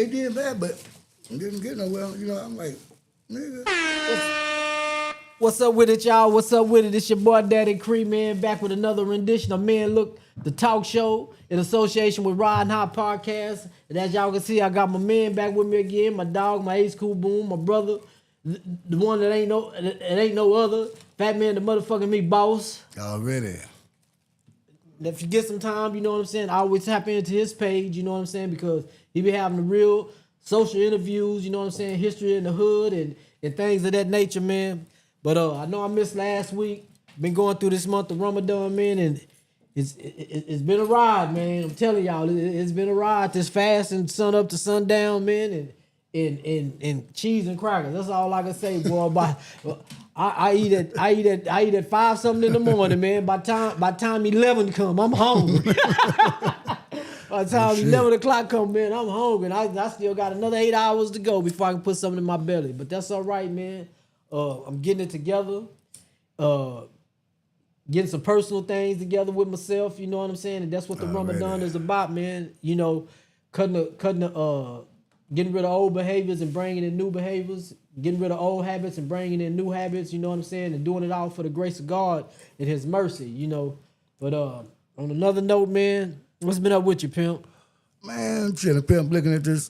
they did bad, but didn't get nowhere. You know, I'm like, nigga. What's up with it, y'all? What's up with it? It's your boy Daddy Cre, man, back with another rendition of Man Look, the talk show in association with Ridin Podcast. And as y'all can see, I got my man back with me again, my dog, my ace cool boom, my brother, the one that ain't no other, FatMan, the motherfucking me boss. Already. If you get some time, you know what I'm saying, I always tap into his page, you know what I'm saying, because he be having the real social interviews, you know what I'm saying, history in the hood and things of that nature, man. But I know I missed last week. Been going through this month of Ramadan, man, and it's been a ride, man. I'm telling y'all, it's been a ride. This fast and sun up to sundown, man, and cheese and crackers. That's all I can say, boy. I eat at 5 something in the morning, man. By time 11 come, I'm hungry. By the time 11 o'clock come, man, I'm hungry. And I still got another 8 hours to go before I can put something in my belly. But that's all right, man. I'm getting it together, getting some personal things together with myself, you know what I'm saying? And that's what the Ramadan is about, man. You know, getting rid of old behaviors and bringing in new behaviors, getting rid of old habits and bringing in new habits, you know what I'm saying? And doing it all for the grace of God and his mercy, you know. But on another note, man, what's been up with you, pimp? Man, I'm chilling, pimp, looking at this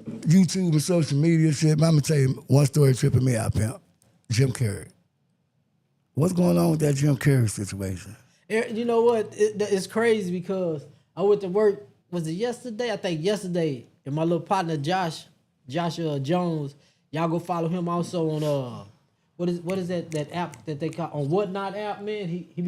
YouTube and social media shit. I'm gonna tell you one story tripping me out, pimp. Jim Carrey. What's going on with that Jim Carrey situation? You know what? It's crazy because I went to work, was it yesterday? I think yesterday. And my little partner, Josh Jones, y'all go follow him also on, what is that app that they call, on Whatnot app, man? He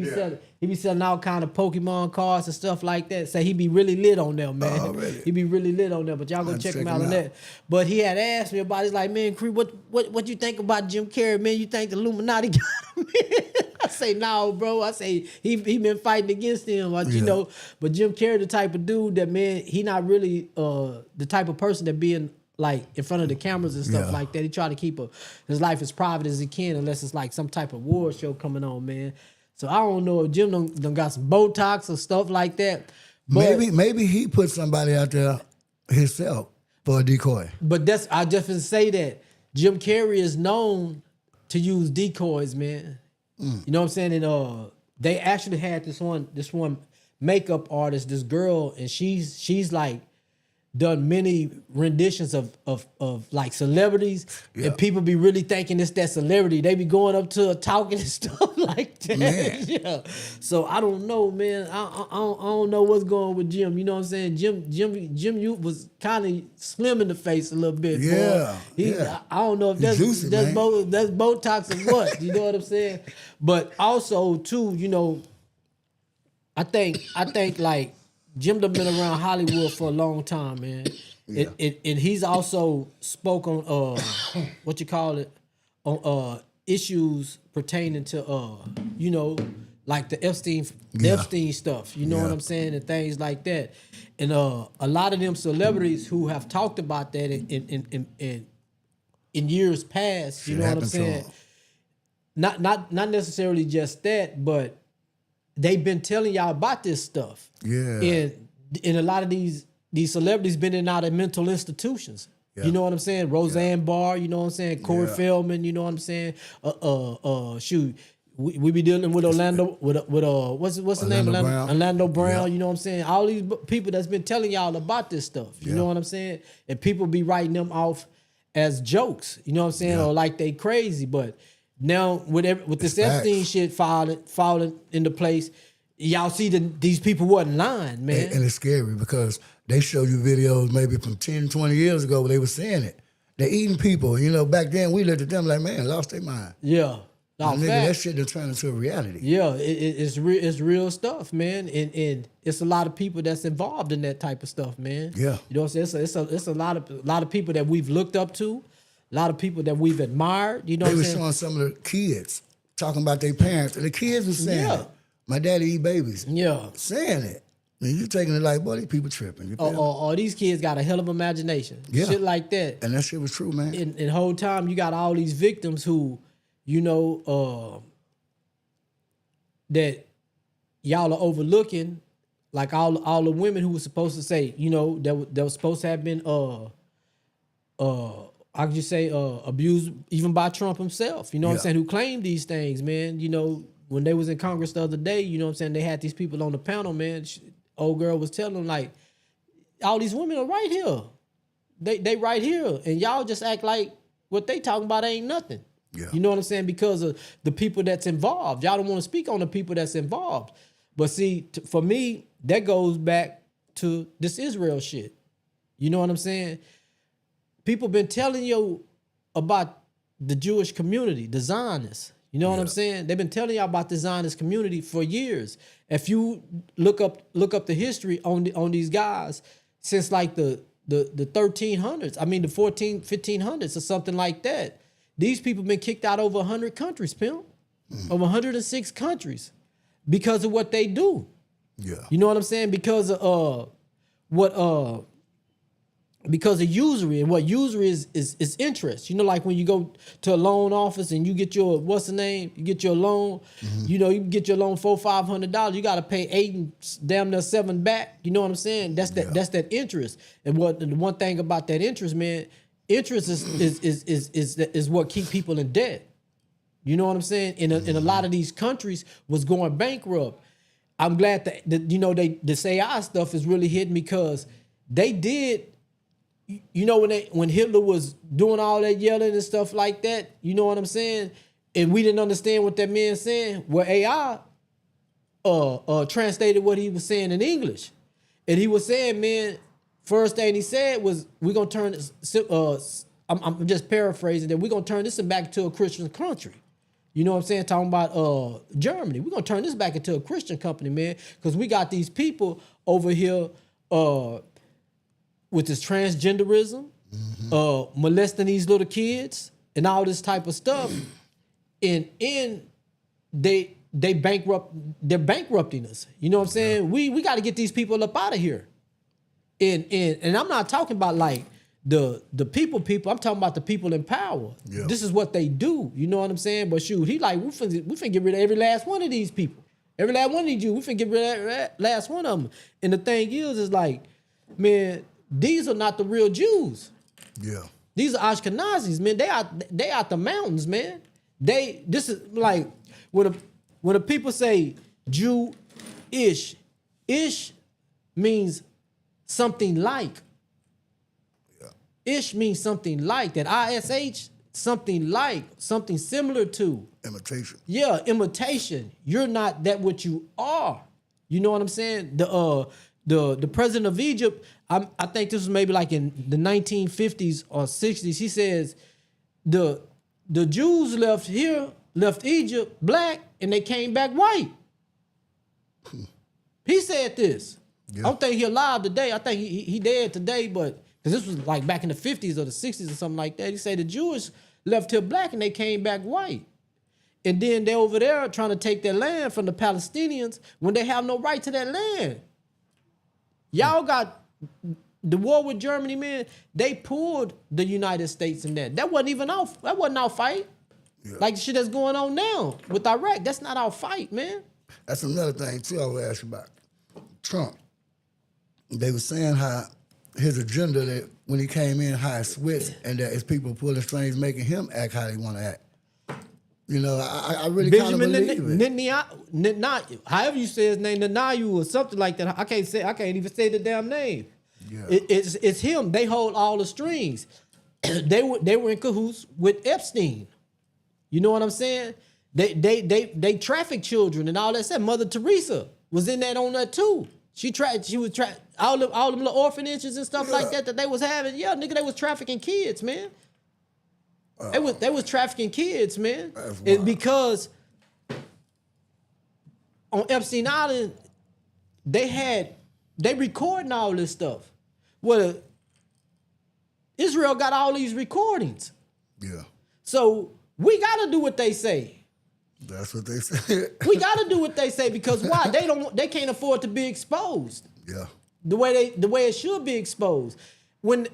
be selling all kind of Pokemon cards and stuff like that. Say he be really lit on them, man. Oh, really? He be really lit on them, but y'all go check him out on that. But he had asked me about it. He's like, man, Cre, what you think about Jim Carrey, man? You think the Illuminati got him, man? I say, no, bro. I say, he been fighting against him, you know. But Jim Carrey, the type of dude that, man, he not really the type of person that being like in front of the cameras and stuff like that. He try to keep his life as private as he can unless it's like some type of war show coming on, man. So I don't know if Jim done got some Botox or stuff like that. But Maybe he put somebody out there himself for a decoy. But I just say that Jim Carrey is known to use decoys, man. You know what I'm saying? And they actually had this one makeup artist, this girl, and she's like done many renditions of like celebrities, and people be really thinking it's that celebrity. They be going up to her talking and stuff like that. Man. Yeah. So I don't know, man. I don't know what's going on with Jim. You know what I'm saying? Jim was kind of slim in the face a little bit. Yeah. Boy. I don't know if that's Botox or what. You know what I'm saying? But also too, you know, I think like Jim done been around Hollywood for a long time, man. Yeah. And he's also spoke on what you call it, on issues pertaining to you know, like the Epstein stuff. You know what I'm saying, and things like that. And a lot of them celebrities who have talked about that in years past. You know what I'm saying? Not necessarily just that, but they've been telling y'all about this stuff. Yeah. And a lot of these celebrities been in and out of mental institutions. Yeah. You know what I'm saying? Roseanne Barr, you know what I'm saying? Corey Feldman, you know what I'm saying? Shoot, we be dealing with Orlando, with what's the name? Orlando Brown, you know what I'm saying? All these people that's been telling y'all about this stuff. You know what I'm saying? And people be writing them off as jokes, you know what I'm saying? Or like they crazy, but now with this Epstein shit falling into place, y'all see that these people wasn't lying, man. And it's scary because they show you videos maybe from 10, 20 years ago where they were saying it. They're eating people. You know, back then we looked at them like, man, lost their mind. Yeah. Nigga, that shit done turned into a reality. Yeah, it's real stuff, man. And it's a lot of people that's involved in that type of stuff, man. Yeah. You know what I'm saying? It's a lot of people that we've looked up to, a lot of people that we've admired. You know what I'm saying? They were showing some of the kids talking about their parents. And the kids were saying it. My daddy eat babies. Yeah. Saying it. And you taking it like, boy, these people tripping. Or these kids got a hell of imagination. Yeah. Shit like that. And that shit was true, man. And the whole time you got all these victims who, you know, that y'all are overlooking, like all the women who were supposed to say, you know, that was supposed to have been I could just say abused even by Trump himself. You know what I'm saying? Who claimed these things, man. You know, when they was in Congress the other day, you know what I'm saying? They had these people on the panel, man. Old girl was telling them like, all these women are right here. They right here, and y'all just act like what they talking about ain't nothing. Yeah. You know what I'm saying? Because of the people that's involved. Y'all don't want to speak on the people that's involved. But see, for me, that goes back to this Israel shit. You know what I'm saying? People been telling you about the Jewish community, the Zionists. You know what I'm saying? They've been telling y'all about the Zionist community for years. If you look up the history on these guys since like the 1300s, I mean the 1500s or something like that. These people been kicked out over 100 countries, pimp. Over 106 countries because of what they do. Yeah. You know what I'm saying? Because of because of usury, and what usury is interest. You know, like when you go to a loan office and you get your, what's the name? You get your loan, you know, you get your loan $400-500, you got to pay 8 and damn near 7 back. You know what I'm saying? That's that interest. And the one thing about that interest, man, interest is what keep people in debt. You know what I'm saying? In a lot of these countries was going bankrupt. I'm glad that you know, this AI stuff is really hitting because they did. You know, when Hitler was doing all that yelling and stuff like that, you know what I'm saying? And we didn't understand what that man saying. Well, AI translated what he was saying in English. And he was saying, man, first thing he said was, we're going to turn this, I'm just paraphrasing, that we're going to turn this back to a Christian country. You know what I'm saying? Talking about Germany. We're going to turn this back into a Christian company, man, because we got these people over here with this transgenderism, molesting these little kids and all this type of stuff. And they're bankrupting us. You know what I'm saying? Yeah. We got to get these people up out of here. And I'm not talking about like the people, I'm talking about the people in power. Yeah. This is what they do. You know what I'm saying? But shoot, he like, we finna get rid of every last one of these people. Every last one of these Jews, we finna get rid of every last one of them. And the thing is like, man, these are not the real Jews. Yeah. These are Ashkenazis, man. They out the mountains, man. This is like when the people say Jew-ish, ish means something like. Yeah. Ish means something like that. ISH, something like, something similar to. Imitation. Yeah, imitation. You're not that what you are. You know what I'm saying? The president of Egypt, I think this was maybe like in the 1950s or 60s. He says the Jews left Egypt black and they came back white. He said this. Yeah. I don't think he alive today. I think he dead today, but because this was like back in the 50s or the 60s or something like that. He said the Jews left here black and they came back white. And then they're over there trying to take their land from the Palestinians when they have no right to that land. Y'all got the war with Germany, man. They pulled the United States in that. That wasn't our fight. Yeah. Like the shit that's going on now with Iraq. That's not our fight, man. That's another thing too I would ask you about. Trump. They were saying how his agenda, that when he came in, how it switched, and that his people pulling strings making him act how they want to act. You know, I really kind of believe it. Netanyahu, however you say his name, Netanyahu or something like that. I can't even say the damn name. Yeah. It's him. They hold all the strings. They were in cahoots with Epstein. You know what I'm saying? They traffic children and all that stuff. Mother Teresa was in that on that too. She was all them little orphanages and stuff like that they was having. Yeah, nigga, they was trafficking kids, man. They was trafficking kids, man. And because on Epstein Island, they recording all this stuff. Well, Israel got all these recordings. Yeah. So we gotta do what they say. That's what they said. We gotta do what they say because why? They can't afford to be exposed. Yeah. The way it should be exposed. When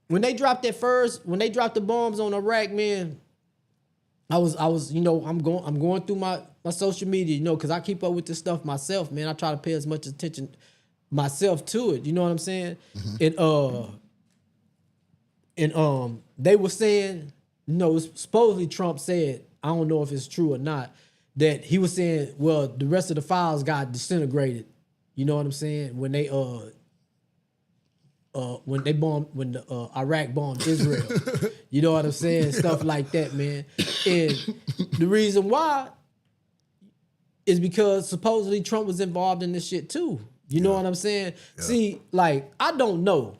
they dropped the bombs on Iraq, man, I was, you know, I'm going through my social media, you know, because I keep up with this stuff myself, man. I try to pay as much attention myself to it. You know what I'm saying? Mm-hmm. And they were saying, supposedly Trump said, I don't know if it's true or not, that he was saying, well, the rest of the files got disintegrated. You know what I'm saying? When they Iraq bombed Israel. You know what I'm saying? Stuff like that, man. And the reason why is because supposedly Trump was involved in this shit too. You know what I'm saying? Yeah. See, like, I don't know.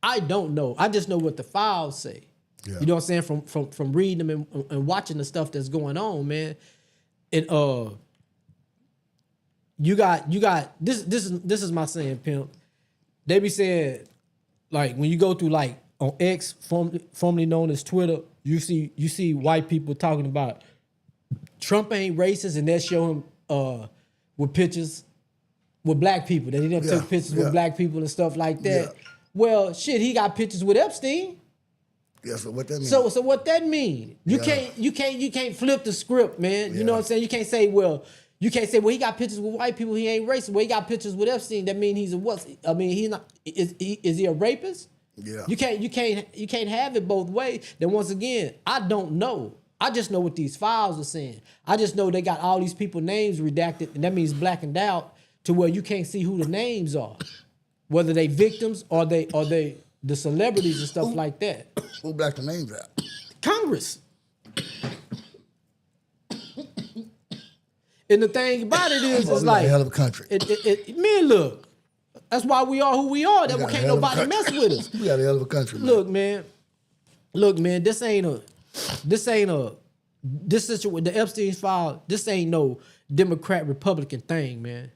I just know what the files say. Yeah. You know what I'm saying? From reading them and watching the stuff that's going on, man. And you got this is my saying, pimp. They be saying, like, when you go through, like, on X, formerly known as Twitter, you see white people talking about Trump ain't racist, and they show him with pictures with black people. That he done took pictures with black people and stuff like that. Yeah. Well, shit, he got pictures with Epstein. Yeah, so what that mean? So what that mean? You can't flip the script, man. You know what I'm saying? You can't say, well, he got pictures with white people, he ain't racist. Well, he got pictures with Epstein, that mean he's a what? I mean, he's not, is he a rapist? Yeah. You can't have it both ways. Then once again, I don't know. I just know what these files are saying. I just know they got all these people names redacted, and that means blackened out to where you can't see who the names are. Whether they victims or they the celebrities and stuff like that. Who blacked the names out? Congress. And the thing about it is, it's like, a hell of a country. Man, look, that's why we are who we are. That can't nobody mess with us. We got a hell of a country. Look, man. This situation, the Epstein file. This ain't no Democrat Republican thing, man.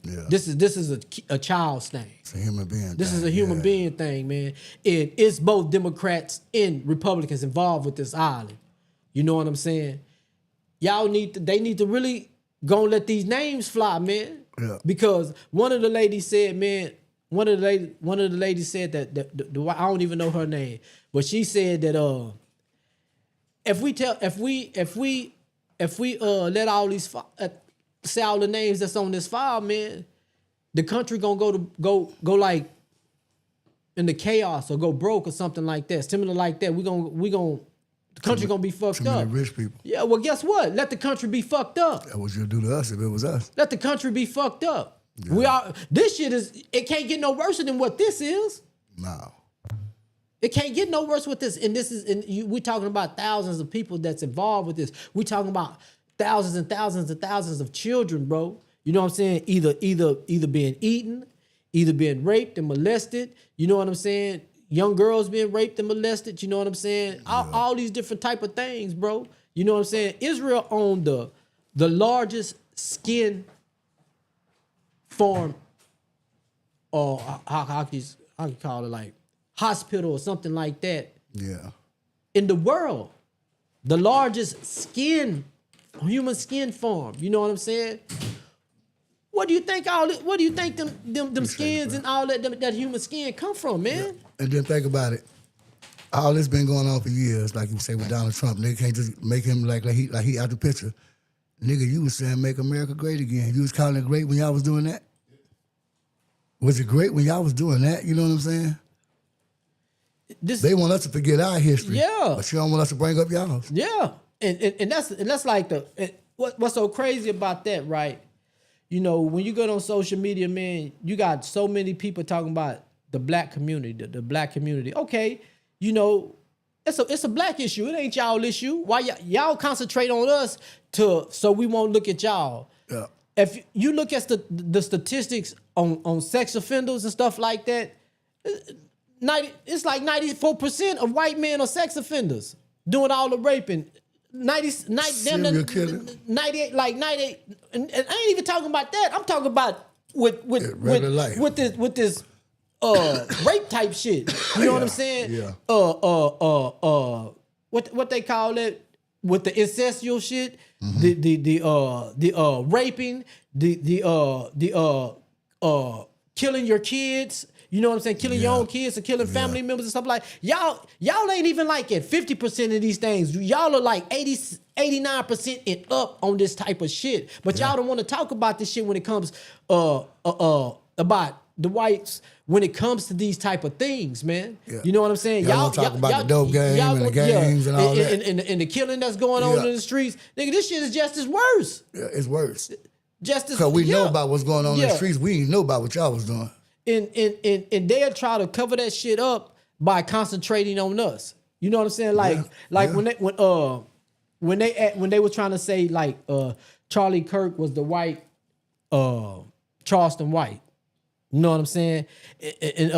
Yeah. This is a child's thing. It's a human being. This is a human being thing, man. And it's both Democrats and Republicans involved with this island. You know what I'm saying? They need to really go and let these names fly, man. Yeah. Because one of the ladies said, man, one of the ladies said that I don't even know her name, but she said that if we let all these say all the names that's on this file, man, the country gonna go like into chaos or go broke or something like that, similar like that. The country gonna be fucked up. Rich people. Yeah, well, guess what? Let the country be fucked up. That's what you'll do to us if it was us. Let the country be fucked up. Yeah. This shit it can't get no worse than what this is. No. It can't get no worse with this. And we're talking about thousands of people that's involved with this. We're talking about thousands and thousands and thousands of children, bro. You know what I'm saying? Either being eaten, either being raped and molested. You know what I'm saying? Young girls being raped and molested. You know what I'm saying? Yeah. All these different type of things, bro. You know what I'm saying? Israel owned the largest skin farm, or how can you call it, like hospital or something like that. Yeah. In the world, the largest human skin farm. You know what I'm saying? What do you think them skins and all that human skin come from, man? Yeah. And then think about it. All this been going on for years, like you say with Donald Trump. Nigga can't just make him like he out the picture. Nigga, you was saying make America great again. You was calling it great when y'all was doing that? Was it great when y'all was doing that? You know what I'm saying? They want us to forget our history. Yeah. But you don't want us to bring up y'all's. Yeah. And that's like what's so crazy about that, right? You know, when you go on social media, man, you got so many people talking about the black community, the black community. Okay, you know, it's a black issue. It ain't y'all issue. Why y'all concentrate on us so we won't look at y'all? Yeah. If you look at the statistics on sex offenders and stuff like that, it's like 94% of white men are sex offenders doing all the raping. 98, and I ain't even talking about that. I'm talking about with this rape type shit. You know what I'm saying? Yeah. What they call it with the incestual shit, the raping, the killing your kids. You know what I'm saying? Killing your own kids or killing family members and stuff like y'all ain't even like at 50% of these things. Y'all are like 89% and up on this type of shit. But y'all don't want to talk about this shit when it comes about the whites when it comes to these type of things, man. Yeah. You know what I'm saying? Y'all talk about the dope game and the gangs and all that. And the killing that's going on in the streets. Nigga, this shit is just as worse. Yeah, it's worse. Just as, because we know about what's going on in the streets. We didn't know about what y'all was doing. And they'll try to cover that shit up by concentrating on us. You know what I'm saying? When they were trying to say like Charlie Kirk was the white Charleston White. You know what I'm saying? And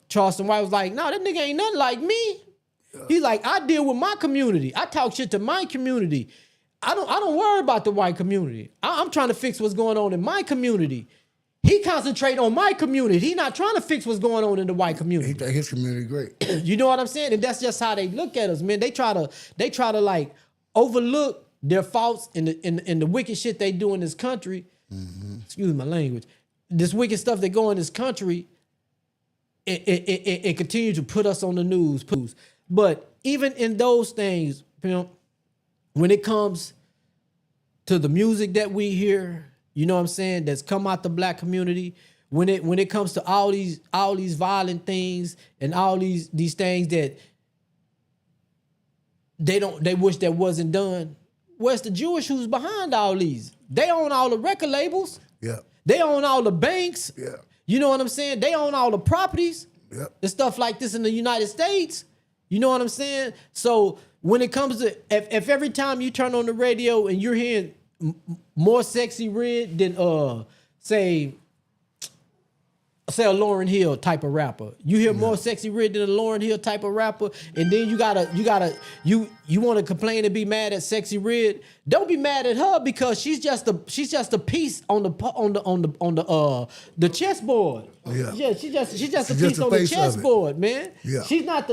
Charleston White was like, no, that nigga ain't nothing like me. Yeah. He's like, I deal with my community. I talk shit to my community. I don't worry about the white community. I'm trying to fix what's going on in my community. He concentrate on my community. He not trying to fix what's going on in the white community. He think his community great. You know what I'm saying? And that's just how they look at us, man. They try to like overlook their faults in the wicked shit they do in this country. Mm-hmm. Excuse my language. This wicked stuff that go in this country. It continue to put us on the news. But even in those things, you know, when it comes to the music that we hear, you know what I'm saying, that's come out the black community, when it comes to all these violent things and all these things that they wish that wasn't done, where's the Jewish who's behind all these? They own all the record labels. Yeah. They own all the banks. Yeah. You know what I'm saying? They own all the properties. Yeah. And stuff like this in the United States. You know what I'm saying? So when it comes to, if every time you turn on the radio and you're hearing more Sexy Red than say a Lauryn Hill type of rapper, you hear more Sexy Red than a Lauryn Hill type of rapper, and then you want to complain and be mad at Sexy Red. Don't be mad at her because she's just a piece on the chessboard. Yeah, she's just a piece on the chessboard, man. Yeah. She's not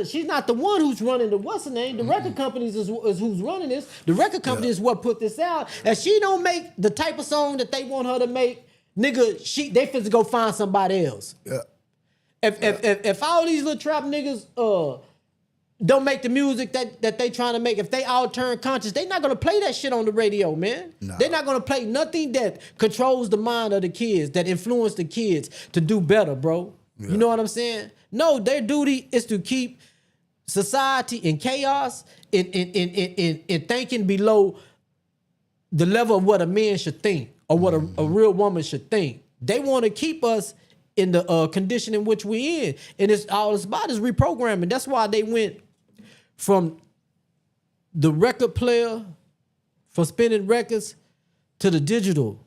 the one who's running the what's her name. The record companies is who's running this. The record company is what put this out. And she don't make the type of song that they want her to make, nigga, they finna go find somebody else. Yeah. If all these little trap niggas don't make the music that they trying to make, if they all turn conscious, they not gonna play that shit on the radio, man. No. They're not gonna play nothing that controls the mind of the kids, that influence the kids to do better, bro. Yeah. You know what I'm saying? No, their duty is to keep society in chaos and thinking below the level of what a man should think or what a real woman should think. They want to keep us in the condition in which we in. And it's all it's about is reprogramming. That's why they went from the record player, from spinning records, to the digital,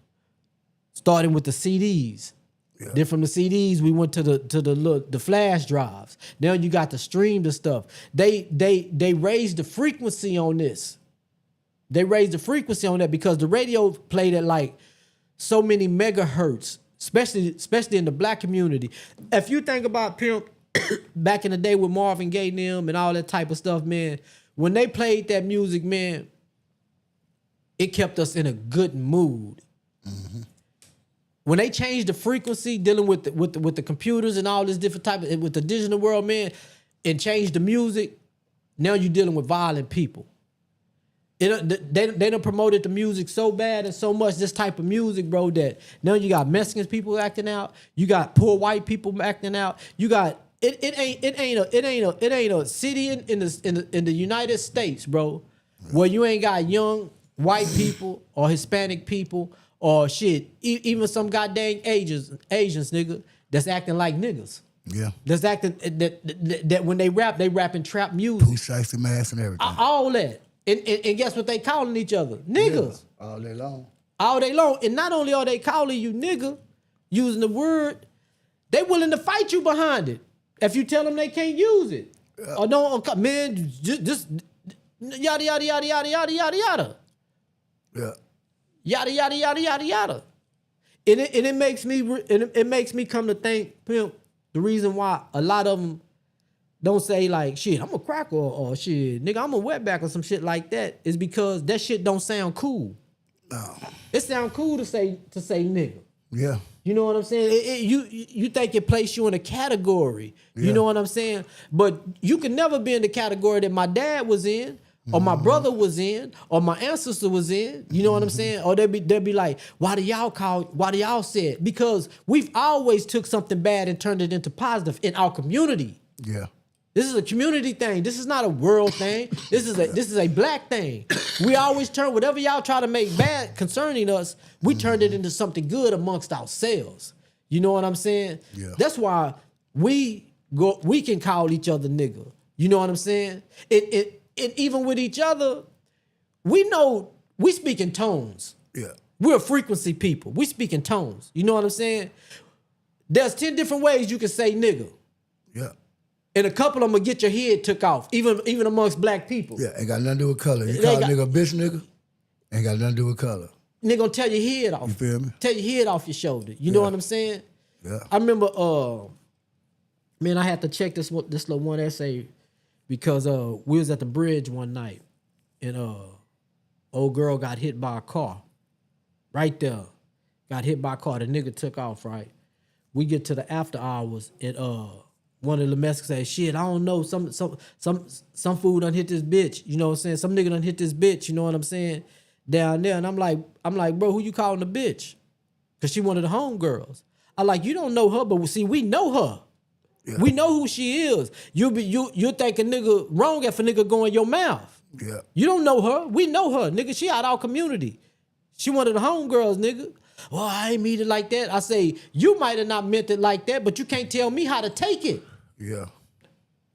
starting with the CDs. Yeah. Then from the CDs, we went to the flash drives. Now you got to stream the stuff. They raised the frequency on this. They raised the frequency on that because the radio played at like so many megahertz, especially in the black community. If you think about Pimp back in the day with Marvin Gaye and them and all that type of stuff, man, when they played that music, man, it kept us in a good mood. Mm-hmm. When they changed the frequency, dealing with the computers and all this different type of, with the digital world, man, and changed the music, now you're dealing with violent people. They done promoted the music so bad and so much, this type of music, bro, that now you got Mexican people acting out, you got poor white people acting out, you got it ain't a city in the United States, bro, where you ain't got young white people or Hispanic people or shit, even some goddamn Asians, nigga, that's acting like niggas. Yeah. That's acting that when they rapping trap music. Shiesty mask and everything. All that. And guess what they calling each other? Niggas. Yeah, all day long. All day long. And not only are they calling you nigga, using the word, they willing to fight you behind it. If you tell them they can't use it. Yeah. Or no, man, just yada, yada, yada, yada, yada, yada, yada. Yeah. Yada, yada, yada, yada, yada. And it makes me come to think, Pimp, the reason why a lot of them don't say like, shit, I'm a cracker or shit, nigga, I'm a wetback or some shit like that, is because that shit don't sound cool. No. It sound cool to say nigga. Yeah. You know what I'm saying? You think it place you in a category. Yeah. You know what I'm saying? But you can never be in the category that my dad was in or my brother was in, or my ancestor was in. You know what I'm saying? Or they'd be like, why do y'all say it? Because we've always took something bad and turned it into positive in our community. Yeah. This is a community thing. This is not a world thing. This is a black thing. We always turn whatever y'all try to make bad concerning us, we turned it into something good amongst ourselves. You know what I'm saying? Yeah. That's why we can call each other nigga. You know what I'm saying? It even with each other, we know we speak in tones. Yeah. We're frequency people. We speak in tones. You know what I'm saying? There's 10 different ways you can say nigga. Yeah. And a couple of them will get your head took off, even amongst black people. Yeah, ain't got nothing to do with color. You call a nigga a bitch nigga, ain't got nothing to do with color. Nigga gonna tear your head off. You feel me? Tear your head off your shoulder. You know what I'm saying? Yeah. I remember, man, I had to check this little one essay because we was at the bridge one night and old girl got hit by a car. Right there. Got hit by a car. The nigga took off, right? We get to the after hours and one of the Mexicans said, shit, I don't know. Some fool done hit this bitch. You know what I'm saying? Some nigga done hit this bitch, you know what I'm saying? Down there. And I'm like, bro, who you calling a bitch? Cause she one of the homegirls. I like, you don't know her, but see, we know her. Yeah. We know who she is. You'll think a nigga wrong if a nigga go in your mouth. Yeah. You don't know her. We know her. Nigga, she out our community. She one of the homegirls, nigga. Well, I ain't mean it like that. I say, you might have not meant it like that, but you can't tell me how to take it. Yeah.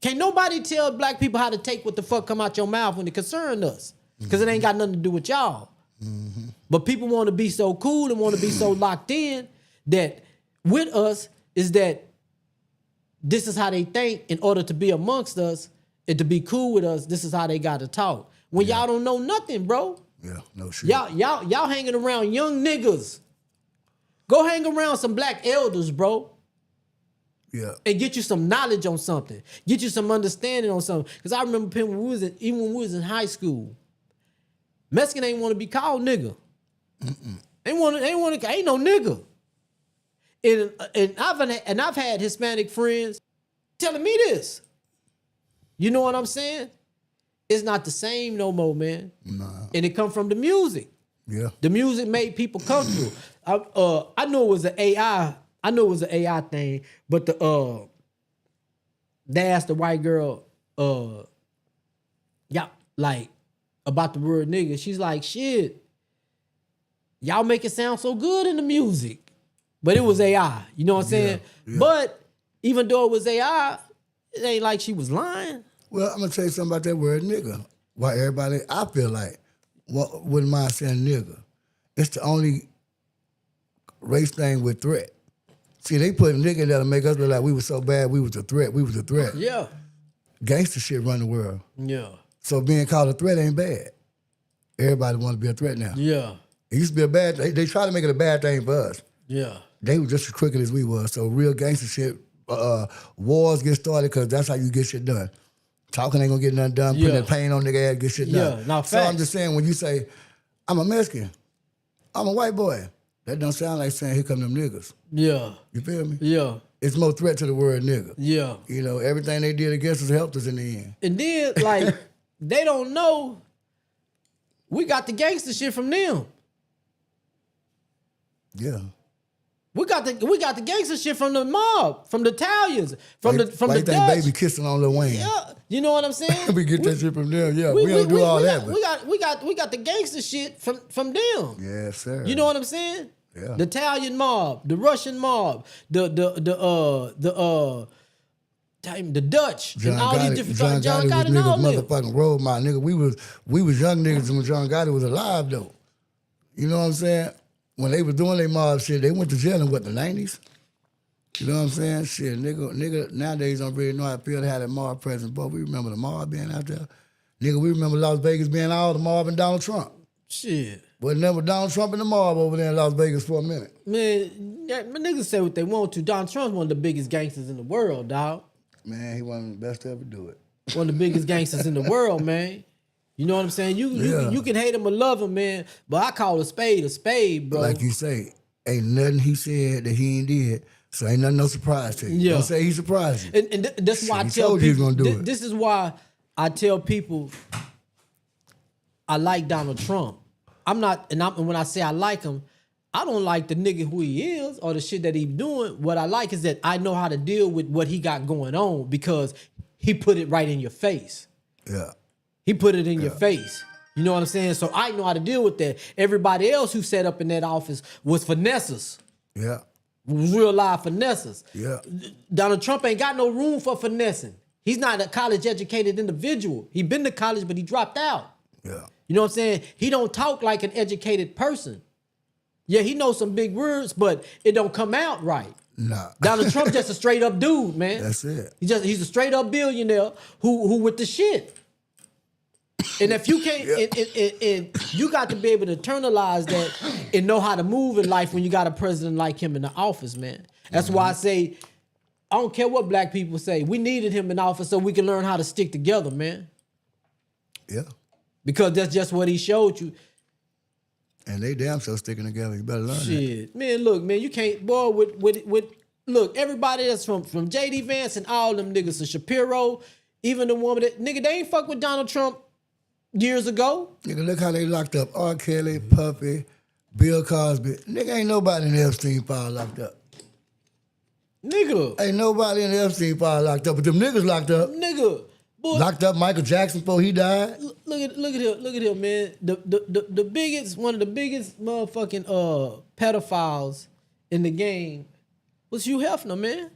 Can't nobody tell black people how to take what the fuck come out your mouth when it concern us. Because it ain't got nothing to do with y'all. Mm-hmm. But people want to be so cool and want to be so locked in that with us is that this is how they think in order to be amongst us and to be cool with us, this is how they got to talk. When y'all don't know nothing, bro. Yeah, no shit. Y'all hanging around young niggas. Go hang around some black elders, bro. Yeah. And get you some knowledge on something. Get you some understanding on something. Because I remember even when we was in high school, Mexican ain't want to be called nigga. Ain't no nigga. And I've had Hispanic friends telling me this. You know what I'm saying? It's not the same no more, man. Nah. And it come from the music. Yeah. The music made people comfortable. I know it was an AI. I know it was an AI thing, but they asked the white girl, like about the word nigga. She's like, shit, y'all make it sound so good in the music. But it was AI, you know what I'm saying? Yeah. But even though it was AI, it ain't like she was lying. Well, I'm gonna tell you something about that word nigga. Why everybody, I feel like, wouldn't mind saying nigga. It's the only race thing with threat. See, they put a nigga that'll make us look like we were so bad, we was a threat. We was a threat. Yeah. Gangster shit run the world. Yeah. So being called a threat ain't bad. Everybody want to be a threat now. Yeah. It used to be a bad thing. They try to make it a bad thing for us. Yeah. They were just as crooked as we was. So real gangster shit, wars get started because that's how you get shit done. Talking ain't gonna get nothing done. Putting that pain on nigga ass, get shit done. Yeah, now so I'm just saying, when you say, I'm a Mexican, I'm a white boy, that don't sound like saying, here come them niggas. Yeah. You feel me? Yeah. It's more threat to the word nigga. Yeah. You know, everything they did against us helped us in the end. And then, like, they don't know we got the gangster shit from them. Yeah. We got the gangster shit from the mob, from the Italians, from the Why you think Dutch. Baby kissing on Lil Wayne? Yeah, you know what I'm saying. we get that shit from them. Yeah, we don't do all that. We got the gangster shit from them. Yes, sir. You know what I'm saying? Yeah. The Italian mob, the Russian mob, the Dutch, John and all Gotti, these different John Gotti and all was them. motherfucking role model, nigga. We was young niggas when John Gotti was alive though. You know what I'm saying? When they was doing their mob shit, they went to jail in what, the 90s? You know what I'm saying? Shit, nigga nowadays don't really know how to feel to have that mob presence. But we remember the mob being out there. Nigga, we remember Las Vegas being all the mob and Donald Trump. Shit. But never Donald Trump and the mob over there in Las Vegas for a minute. Man, niggas say what they want to. Donald Trump's one of the biggest gangsters in the world, dog. Man, he one of the best to ever do it. One of the biggest gangsters in the world, man. You know what I'm saying? You can hate him or love him, man. But I call a spade, bro. Like you say, ain't nothing he said that he ain't did. So ain't nothing no surprise to you. Yeah. Don't say he surprised you. And that's why I He tell told you he people. was gonna do it. This is why I tell people I like Donald Trump. I'm not, and when I say I like him, I don't like the nigga who he is or the shit that he's doing. What I like is that I know how to deal with what he got going on because he put it right in your face. Yeah. He put it in your face. You know what I'm saying? So I know how to deal with that. Everybody else who sat up in that office was finesses. Yeah. Was real live finesses. Yeah. Donald Trump ain't got no room for finessing. He's not a college educated individual. He been to college, but he dropped out. Yeah. You know what I'm saying? He don't talk like an educated person. Yeah, he knows some big words, but it don't come out right. Nah. Donald Trump just a straight up dude, man. That's it. He's a straight up billionaire who with the shit. And if you can't, and you got to be able to internalize that and know how to move in life when you got a president like him in the office, man. That's why I say, I don't care what black people say. We needed him in office so we can learn how to stick together, man. Yeah. Because that's just what he showed you. And they damn sure sticking together. You better learn that. Shit, man, look, man, you can't, boy, with look, everybody that's from J.D. Vance and all them niggas, to Shapiro, even the woman that, nigga, they ain't fuck with Donald Trump years ago. Nigga, look how they locked up R. Kelly, Puffy, Bill Cosby. Nigga, ain't nobody in the Epstein file locked up. Nigga. Ain't nobody in the Epstein file locked up, but them niggas locked up. Nigga. Boy, Locked up Michael Jackson before he died. Look at him, man. The biggest, one of the biggest motherfucking pedophiles in the game was Hugh Hefner, man.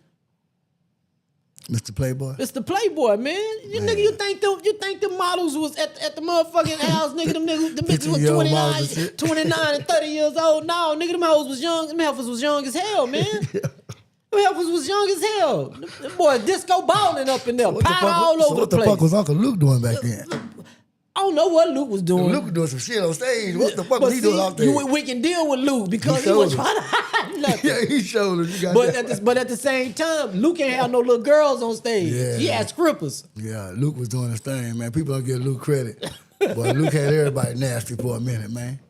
Mr. Playboy. Mr. Playboy, man. Nigga, you think the models was at the motherfucking house, nigga? Them bitches was 29 and 30 years old. No, nigga, them hoes was young. Them heifers was young as hell, man. Them heifers was young as hell. Them boys disco balling up in there, powder all over the place. What the fuck was Uncle Luke doing back then? I don't know what Luke was doing. Luke was doing some shit on stage. What the fuck was he doing off stage? We can deal with Luke because he was trying to hide nothing. Yeah, he showed us. But at the same time, Luke ain't have no little girls on stage. Yeah. He had strippers. Yeah, Luke was doing his thing, man. People don't give Luke credit. But Luke had everybody nasty for a minute, man.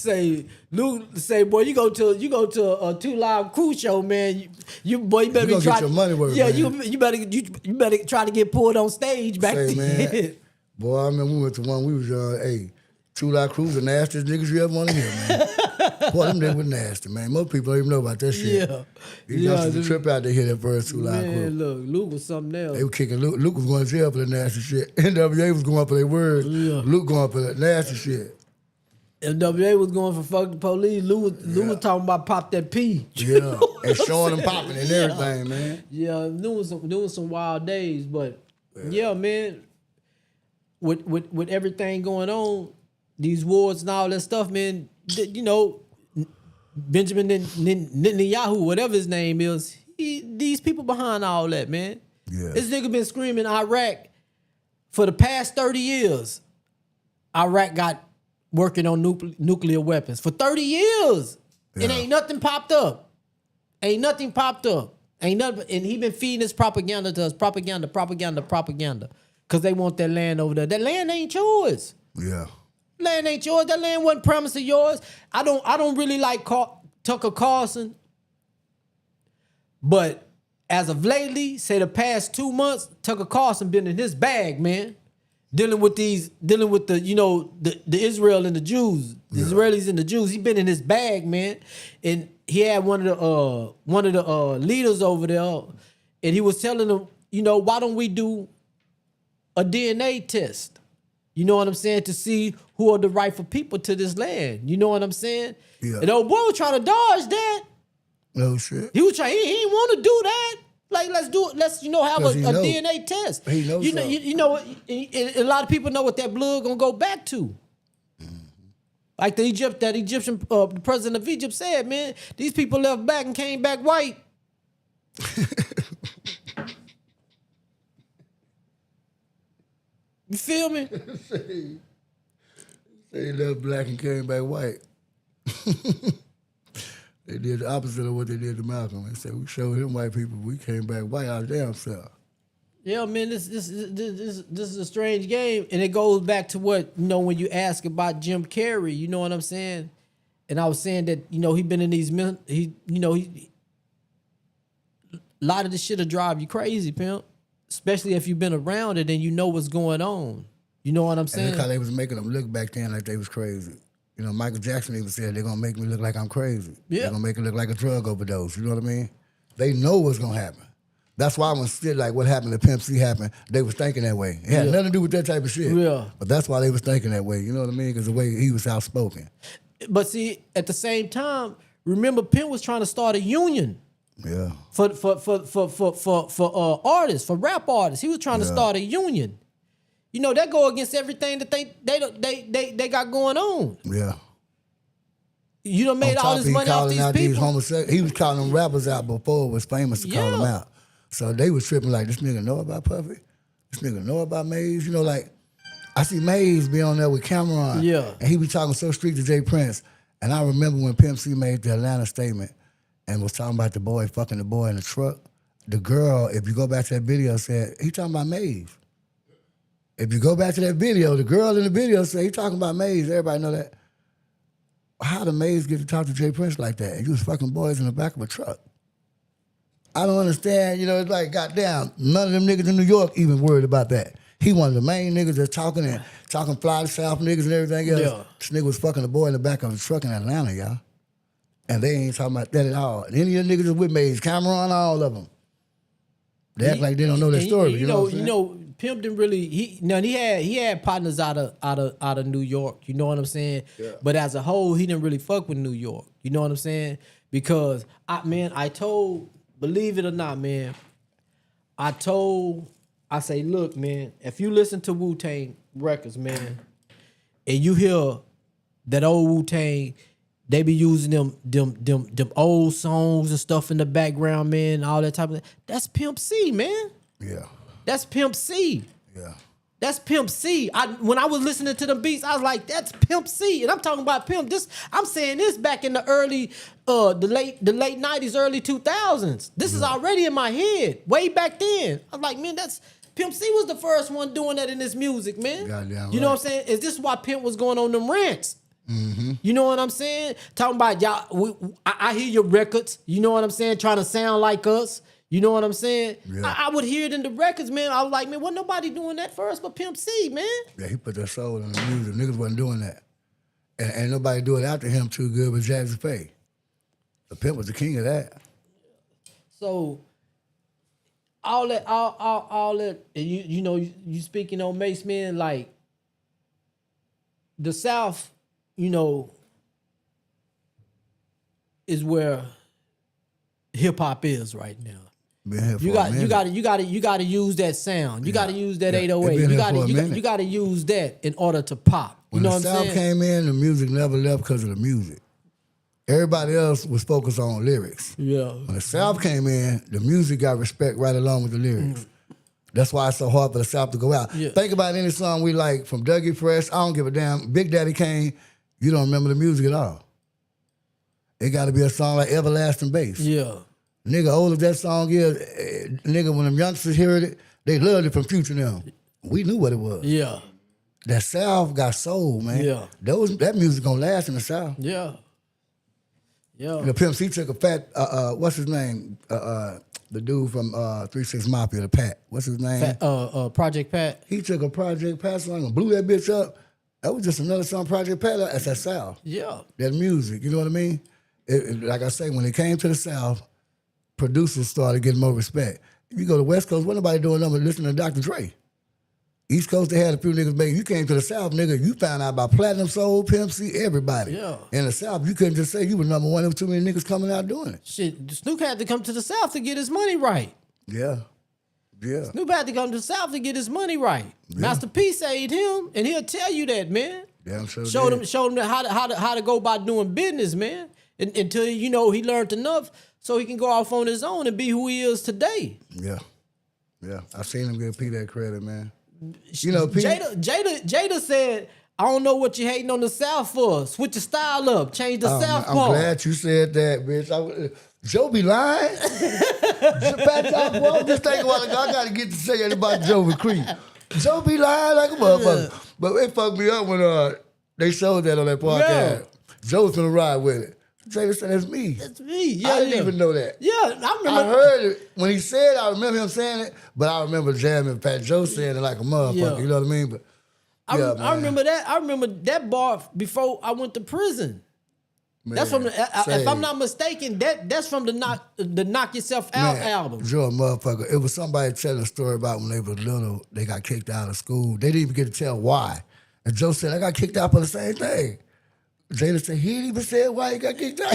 Boy, you go to a 2 Live Crew show, man. You better be trying. Get your money worth, yeah, man. you better try to get pulled on stage back then. Man, boy, I remember we went to one. We was hey, 2 Live Crew, the nastiest niggas you ever want to hear, man. Boy, them niggas were nasty, man. Most people don't even know about that shit. Yeah, You know, the trip out to hear that first 2 Live Crew. Man, look, Luke was something else. They were kicking Luke. Luke was going to jail for the nasty shit. NWA was going up for their words. Yeah. Luke going for that nasty shit. NWA was going for fuck the police. Luke was talking about pop that P. Yeah, and showing them popping and everything, man. Yeah, doing some wild days, but yeah, man. With everything going on, these wars and all that stuff, man. You know, Benjamin Netanyahu, whatever his name is, these people behind all that, man. Yeah. This nigga been screaming Iraq for the past 30 years. Iraq got working on nuclear weapons for 30 years. Yeah. And ain't nothing popped up. Ain't nothing popped up. Ain't nothing. And he been feeding this propaganda to us. Propaganda. Because they want that land over there. That land ain't yours. Yeah. Land ain't yours. That land wasn't promised to yours. I don't really like Tucker Carlson. But as of lately, say the past 2 months, Tucker Carlson been in his bag, man. Dealing with the, you know, the Israel and the Jews, the Israelis and the Jews. He been in his bag, man. And he had one of the leaders over there, and he was telling them, you know, why don't we do a DNA test? You know what I'm saying? To see who are the rightful people to this land. You know what I'm saying? Yeah. And old boy was trying to dodge that. No shit. He was trying. He didn't want to do that. Like, let's do it. Let's, have a DNA test. He knows you know, a lot of people know what that blood gonna go back to. Mm-hmm. Like that Egyptian the president of Egypt said, man, these people left back and came back white. You feel me? They left black and came back white. They did the opposite of what they did to Malcolm. They said, we showed him white people, we came back white our damn self. Yeah, man, this is a strange game. And it goes back to what, when you ask about Jim Carrey, you know what I'm saying? And I was saying that, he been in these, a lot of this shit'll drive you crazy, pimp. Especially if you've been around it and you know what's going on. You know what I'm And saying? look how they was making them look back then like they was crazy. You know, Michael Jackson even said they're gonna make me look like I'm crazy. Yeah. They're gonna make it look like a drug overdose. You know what I mean? They know what's gonna happen. That's why when shit like what happened to Pimp C happened, they was thinking that way. It had nothing to do with that type of shit. Yeah. But that's why they was thinking that way. You know what I mean? Because the way he was outspoken. But see, at the same time, remember Pimp was trying to start a union Yeah. for artists, for rap artists. He was trying to start a union. You know, that go against everything that they got going on. Yeah. You done made all this money off these people. He was calling them rappers out before it was famous to call them Yeah. out. So they was tripping like, this nigga know about Puffy? This nigga know about Maze? You know, like, I see Maze be on there with Cameron. Yeah. And he be talking so street to Jay Prince. And I remember when Pimp C made the Atlanta statement and was talking about the boy fucking the boy in the truck. The girl, if you go back to that video, said, he talking about Maze. If you go back to that video, the girl in the video said, he talking about Maze. Everybody know that. How did Maze get to talk to Jay Prince like that? And you was fucking boys in the back of a truck. I don't understand. You know, it's like, goddamn, none of them niggas in New York even worried about that. He one of the main niggas that's talking fly to South niggas and everything else. Yeah. This nigga was fucking a boy in the back of a truck in Atlanta, y'all. And they ain't talking about that at all. And any of the niggas that's with Maze, Cameron, all of them. They act like they don't know their story. You know what I'm saying? Pimp didn't really. He had partners out of New York. You know what I'm saying? Yeah. But as a whole, he didn't really fuck with New York. You know what I'm saying? Because I told, believe it or not, man, I say, look, man, if you listen to Wu-Tang records, man, and you hear that old Wu-Tang, they be using them old songs and stuff in the background, man, all that type of. That's Pimp C, man. Yeah. That's Pimp C. Yeah. That's Pimp C. When I was listening to them beats, I was like, that's Pimp C. And I'm talking about Pimp. I'm saying this back in the the late 90s, early 2000s. This is already in my head, way back then. I was like, man, that's Pimp C was the first one doing that in this music, man. Goddamn you know right. what I'm saying? Is this why Pimp was going on them rants? Mm-hmm. You know what I'm saying? Talking about y'all, I hear your records. You know what I'm saying? Trying to sound like us. You know what I'm saying? Yeah. I would hear it in the records, man. I was like, man, wasn't nobody doing that first but Pimp C, man. Yeah, he put their soul in the music. Niggas wasn't doing that. And ain't nobody do it after him too good but Jazzy Faye. The Pimp was the king of that. So all that, and you know, you speaking on Mace, man, like the South, you know, is where hip hop is right now. Been here for You a minute. got to use that sound. You got to use that Yeah. 808. It been You here for a minute. got to use that in order to pop. You When know the what I'm South saying? came in, the music never left because of the music. Everybody else was focused on lyrics. Yeah. When the South came in, the music got respect right along with the lyrics. That's why it's so hard for the South to go out. Yeah. Think about any song we like from Dougie Fresh, I don't give a damn, Big Daddy Kane, you don't remember the music at all. It got to be a song like Everlasting Bass. Yeah. Nigga, old as that song is, nigga, when them youngsters heard it, they loved it from Future now. We knew what it was. Yeah. That South got soul, man. Yeah. That music gonna last in the South. Yeah. Yeah. The Pimp C took a fat, what's his name? The dude from 3-6 Mafia, the Pat. What's his name? Project Pat. He took a Project Pat song and blew that bitch up. That was just another song, Project Pat. That's that South. Yeah. That music, you know what I mean? Like I say, when it came to the South, producers started getting more respect. If you go to West Coast, what nobody doing nothing but listening to Dr. Dre. East Coast, they had a few niggas making. You came to the South, nigga, you found out about Platinum Soul, Pimp C, everybody. Yeah. In the South, you couldn't just say you were number one. There was too many niggas coming out doing it. Shit, Snoop had to come to the South to get his money right. Yeah. Yeah. Snoop had to come to the South to get his money right. Yeah. Master P saved him, and he'll tell you that, man. Damn sure Showed did. him how to go about doing business, man. Until you know he learned enough so he can go off on his own and be who he is today. Yeah. Yeah. I seen him give P that credit, man. You know, P. Jada said, I don't know what you hating on the South for. Switch your style up. Change the South I'm part. glad you said that, bitch. Joe be lying. Fat Dog, boy, just think about it. I got to get to say it about Joe with Cre. Joe be lying like a motherfucker. Yeah. But it fucked me up when they showed that on that podcast. Yeah. Joe was finna ride with it. Jada said, that's me. That's me. Yeah, I didn't even know that. Yeah, I remember. I heard it. When he said, I remember him saying it, but I remember jamming Fat Joe saying it like a motherfucker. Yeah. You know what I mean? But Yeah, I remember that. I remember that bar before I went to prison. Man, That's from the, say, if I'm not mistaken, that's from the Knock Yourself Out album. Joe, motherfucker. It was somebody telling a story about when they was little, they got kicked out of school. They didn't even get to tell why. And Joe said, I got kicked out for the same thing. Jada said, he didn't even say why he got kicked out.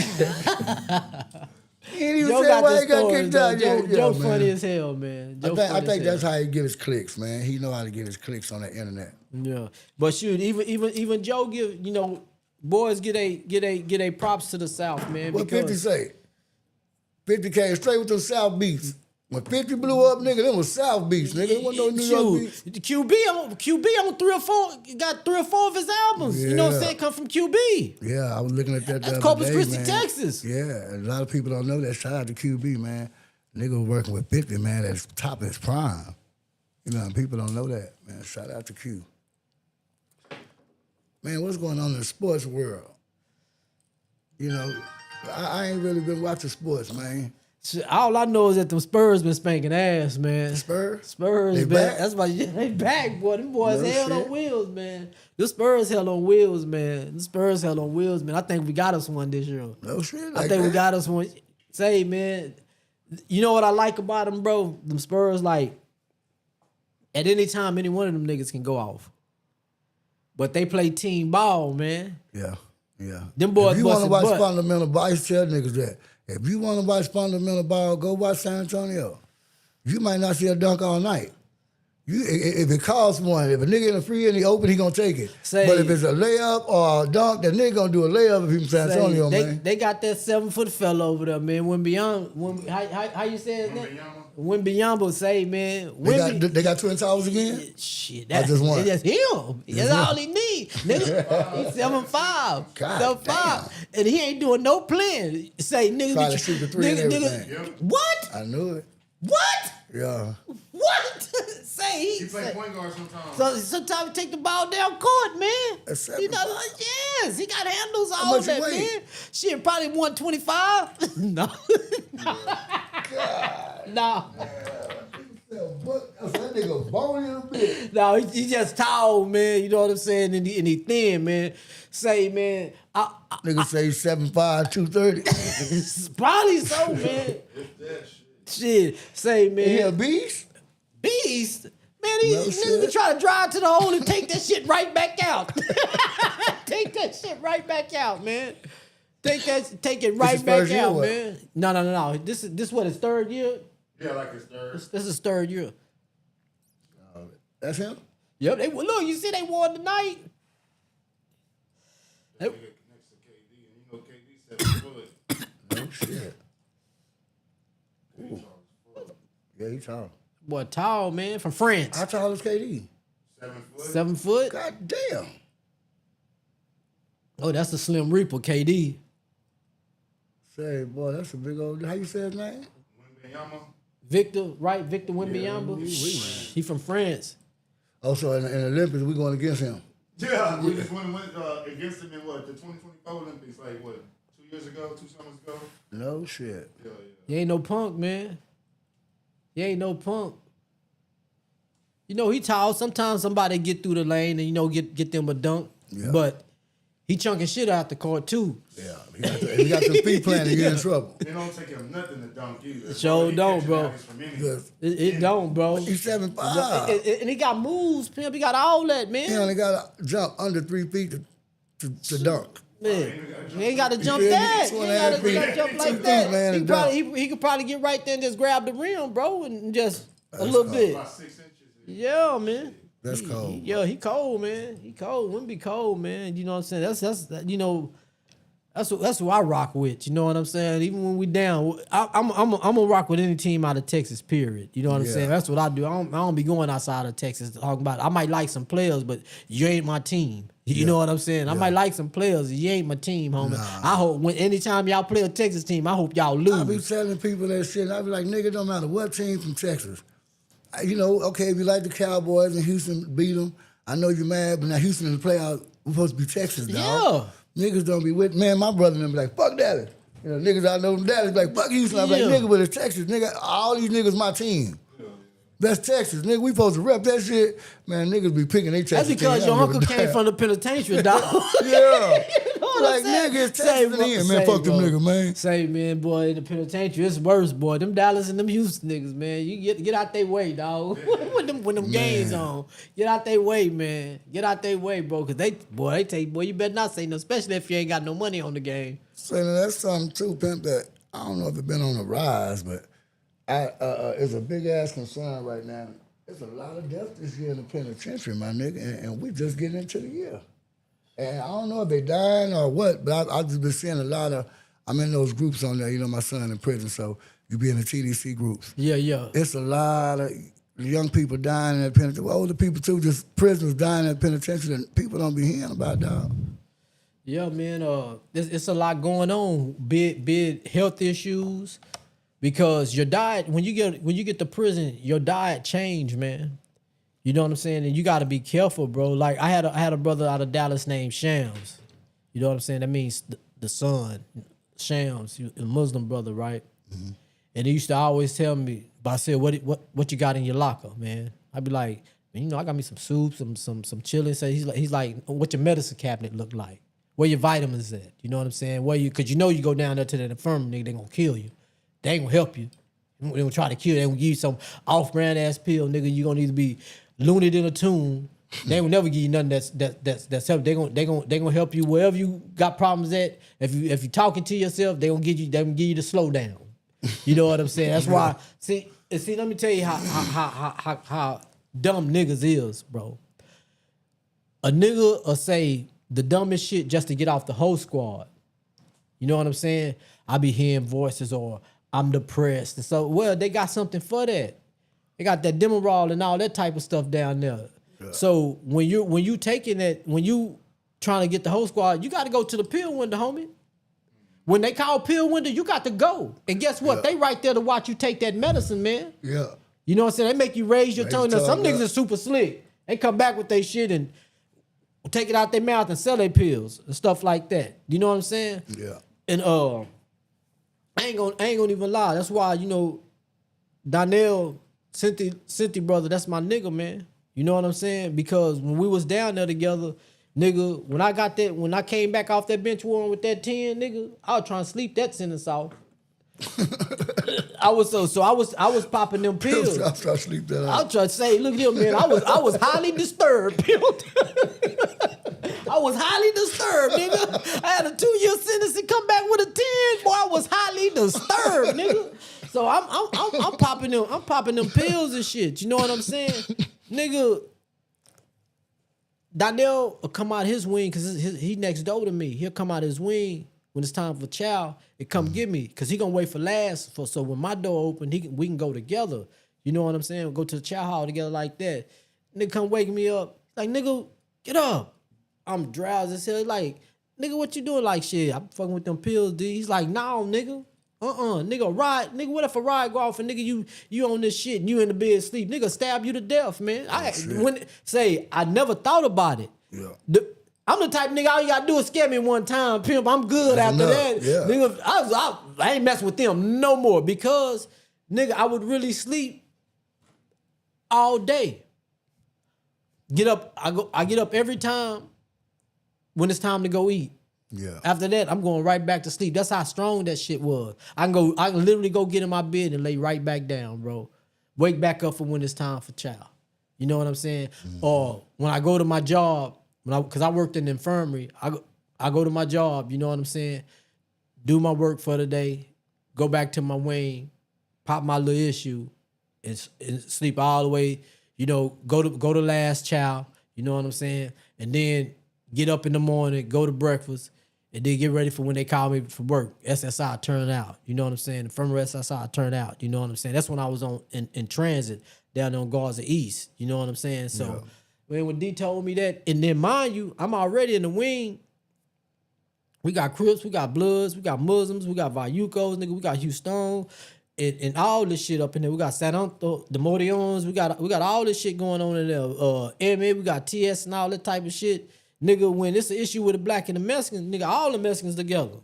He didn't even say why he got kicked out. Joe funny as hell, man. I think that's how he get his clicks, man. He know how to get his clicks on the internet. Yeah, but shoot, even Joe give, you know, boys get a props to the South, man. What 50 say? 50 came straight with them South beats. When 50 blew up, nigga, them was South beats, nigga. It wasn't no New York beats. The QB on 3 or 4, got 3 or 4 of his albums. Yeah. You know what I'm saying? Come from QB. Yeah, I was looking at that the That's other Corpus day, Christi, man. Texas. Yeah, a lot of people don't know that. Shout out to QB, man. Nigga was working with 50, man, at the top of his prime. You know, and people don't know that, man. Shout out to Q. Man, what's going on in the sports world? You know, I ain't really been watching sports, man. Shit, all I know is that them Spurs been spanking ass, man. Spurs? Spurs, They man. back? That's why they back, boy. Them boys No held shit. on wheels, man. The Spurs held on wheels, man. The Spurs held on wheels, man. I think we got us one this year. No shit. I Like think we that. got us one. Say, man, you know what I like about them, bro? Them Spurs, like, at any time, any one of them niggas can go off. But they play team ball, man. Yeah, yeah. Them boys if you want to busting watch butt. fundamental ball, I used to tell niggas that. If you want to watch fundamental ball, go watch San Antonio. You might not see a dunk all night. If it costs one, if a nigga in the free and he open, he gonna take it. Say- but if it's a layup or a dunk, that nigga gonna do a layup if he's from San Antonio, man. They got that 7-foot fella over there, man. How you say his name? Wembanyama say, man. They got Twin Towers again? Shit, I just won. that's him. That's all he need. Nigga, he's 7'5". God 7'5". And he ain't doing no playing. Say, nigga, Try to shoot the three and everything. Yep. What? I knew it. What? Yeah. What? Say He play say- point guard sometimes. So sometimes he take the ball down court, man. That's You know, 7'5". yes, he got handles, How all much he that, weigh? man. Shit, probably 125. No. No. That nigga bony in a bit. No, he just tall, man. You know what I'm saying? And he thin, man. Say, man, Nigga say 7'5", 230. probably so, man. Shit, say, man. He a beast? Beast? Man, these No niggas be shit. trying to drive to the hole and take that shit right back out. Take that shit right back out, man. Take it right his back first year, out, what? man. No. This is what, his third year? Yeah, like his third. This is his third year. That's him? Yep. Look, you see they won tonight. They- Nigga next to KD, and you know KD 7 foot. No shit. Yeah, he tall. Boy, tall, man, from France. How tall is KD? 7 foot. 7 foot. God damn. Oh, that's the Slim Reaper, KD. Say, boy, that's a big old. How you say his name? Wembanyama. Victor Wembanyama. Yeah, He from France. Also, in the Olympics, we going against him. Yeah, we just went against him in what, the 2024 Olympics, like what, 2 years ago, 2 summers ago? No shit. Yeah. You ain't no punk, man. You ain't no punk. You know, he tall. Sometimes somebody get through the lane and, you know, get them a dunk. Yeah. But he chunking shit out the court, too. Yeah, he got some feet playing to get in trouble. It don't take him nothing to dunk either. Sure He don't, catching bro. alleys from anywhere. It don't, bro. He's 7'5". And he got moves, pimp. He got all that, He man. only got to jump under 3 feet to dunk. Man, he ain't got to jump Yeah, that. he's He 2.5 ain't got to feet. jump 2 like feet, that. man, He, and probably, he could probably get right there and just grab the rim, bro, and just a little bit. About 6 inches. Yeah, man. That's cold. He cold, man. He cold. Wouldn't be cold, man. You know what I'm saying? That's you know, that's who I rock with. You know what I'm saying? Even when we down, I'm gonna rock with any team out of Texas. Period. You know what I'm Yeah. saying? That's what I do. I don't be going outside of Texas talking about. I might like some players, but you ain't my team. You know what I'm saying? I might like some players. You ain't my team, homie. Nah. I hope anytime y'all play a Texas team, I hope y'all I be lose. telling people that shit. I be like, nigga, don't matter what team from Texas. You know, okay, if you like the Cowboys and Houston beat them, I know you're mad, but now Houston in the playoffs, we're supposed to be Texas, dog. Niggas don't be with, man, my brother and them be like, fuck Dallas. You know, niggas I know from Dallas be like, fuck Houston. I be Yeah. like, nigga, but it's Texas, nigga. All these niggas my team. That's Texas, nigga. We supposed to rep that shit. Man, niggas be picking their Texas. That's because your uncle came from the penitentiary, dog. Yeah. You know what Like, I'm saying? nigga, it's Texas in the end. Man, fuck them niggas, man. Say, man, boy, in the penitentiary, it's worse, boy. Them Dallas and them Houston niggas, man. You get out their way, dog. when them games on. Get out their way, man. Get out their way, bro. Cause they take, you better not say no, especially if you ain't got no money on the game. So that's something too, pimp, that I don't know if it's been on the rise, but it's a big ass concern right now. There's a lot of death this year in the penitentiary, my nigga, and we just getting into the year. And I don't know if they dying or what, but I've just been seeing a lot of, I'm in those groups on there, you know, my son in prison, so you be in the TDC groups. Yeah. It's a lot of young people dying in that penitentiary, well, older people too, just prisoners dying in that penitentiary that people don't be hearing about, dog. Yeah, man, it's a lot going on, big health issues. Because your diet, when you get to prison, your diet change, man. You know what I'm saying? And you got to be careful, bro. Like I had a brother out of Dallas named Shams. You know what I'm saying? That means the son, Shams, a Muslim brother, right? Mm-hmm. And he used to always tell me, but I said, what you got in your locker, man? I'd be like, man, you know, I got me some soup, some chili. So he's like, what your medicine cabinet look like? Where your vitamins at? You know what I'm saying? Because you know you go down there to that infirmary, nigga, they gonna kill you. They ain't gonna help you. They gonna try to kill you. They gonna give you some off-brand ass pill, nigga. You gonna either be looned in a tomb. They will never give you nothing that's help. They gonna help you wherever you got problems at. If you talking to yourself, they gonna give you the slowdown. You know what I'm saying? That's why. See. Let me tell you how dumb niggas is, bro. A nigga will say the dumbest shit just to get off the whole squad. You know what I'm saying? I be hearing voices or I'm depressed. And so, well, they got something for that. They got that Demerol and all that type of stuff down there. Yeah. So when you taking that, when you trying to get the whole squad, you got to go to the pill window, homie. When they call pill window, you got to go. And guess what? Yeah. They right there to watch you take that medicine, man. Yeah. You know what I'm saying? They make you raise your tongue. Now, some niggas are super slick. They come back with their shit and take it out their mouth and sell their pills and stuff like that. You know what I'm saying? Yeah. And I ain't gonna even lie. That's why, you know, Donnell, Cynthia brother, that's my nigga, man. You know what I'm saying? Because when we was down there together, nigga, when I came back off that bench warrant with that 10, nigga, I was trying to sleep that sentence off. I was popping them pills. I was trying to sleep that I was trying to say, look at him, man. I was highly disturbed. I was highly disturbed, nigga. I had a 2-year sentence and come back with a 10. Boy, I was highly disturbed, nigga. So I'm popping them pills and shit. You know what I'm saying? Nigga, Donnell will come out his wing because he next door to me. He'll come out his wing when it's time for chow and come get me because he gonna wait for last. So when my door open, we can go together. You know what I'm saying? We'll go to the chow hall together like that. Nigga come wake me up. Like, nigga, get up. I'm drowsy as hell. Like, nigga, what you doing? Like, shit, I'm fucking with them pills, dude. He's like, no, nigga. Nigga, ride. Nigga, what if a ride go off and nigga, you on this shit and you in the bed sleep? Nigga, stab you to death, man. I never thought about it. Yeah. I'm the type of nigga, all you gotta do is scare me one time, pimp. I'm good after that. Yeah. Nigga, I ain't messing with them no more because, nigga, I would really sleep all day. I get up every time when it's time to go eat. Yeah. After that, I'm going right back to sleep. That's how strong that shit was. I can literally go get in my bed and lay right back down, bro. Wake back up for when it's time for chow. You know what I'm saying? Mm-hmm. Or when I go to my job, because I worked in the infirmary, I go to my job, you know what I'm saying? Do my work for the day, go back to my wing, pop my little issue, and sleep all the way, you know, go to last chow, you know what I'm saying? And then get up in the morning, go to breakfast, and then get ready for when they call me for work. SSI turn out, you know what I'm saying? Infirmary SSI turn out, you know what I'm saying? That's when I was in transit down on Gaza East, you know what I'm saying? So when D told me that, and then mind you, I'm already in the wing. We got Crips, we got Bloods, we got Muslims, we got Vayucos, nigga, we got Houston, and all this shit up in there. We got Santo, the Modions, we got all this shit going on in there. MA, we got TS and all that type of shit. Nigga, when it's an issue with the black and the Mexicans, nigga, all the Mexicans together.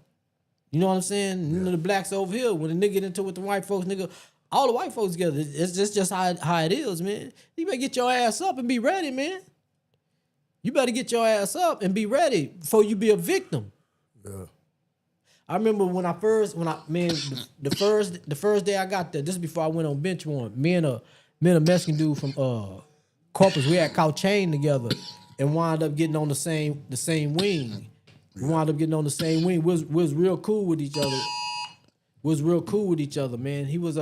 You know what I'm saying? Yeah. You know, the blacks over here, when the nigga get into it with the white folks, nigga, all the white folks together. It's just how it is, man. You better get your ass up and be ready, man. You better get your ass up and be ready before you be a victim. Yeah. I remember the first day I got there, this is before I went on bench warrant, me and a Mexican dude from Corpus, we had caught chain together and wound up getting on the same wing. We wound up getting on the same wing. We was real cool with each other. Man. He was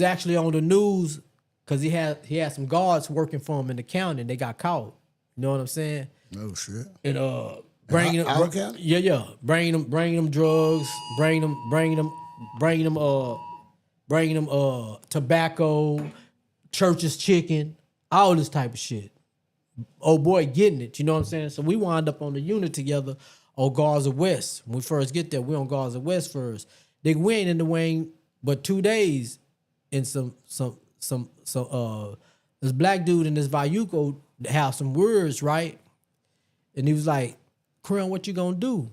actually on the news because he had some guards working for him in the county and they got caught. You know what I'm saying? No shit. And bringing them, our county? yeah, bringing them drugs, bringing them tobacco, church's chicken, all this type of shit. Oh boy, getting it, you know what I'm saying? So we wind up on the unit together on Garza West. When we first get there, we on Garza West first. Nigga, we ain't in the wing but 2 days, and this black dude in this Vayuco have some words, right? And he was like, Creon, what you gonna do?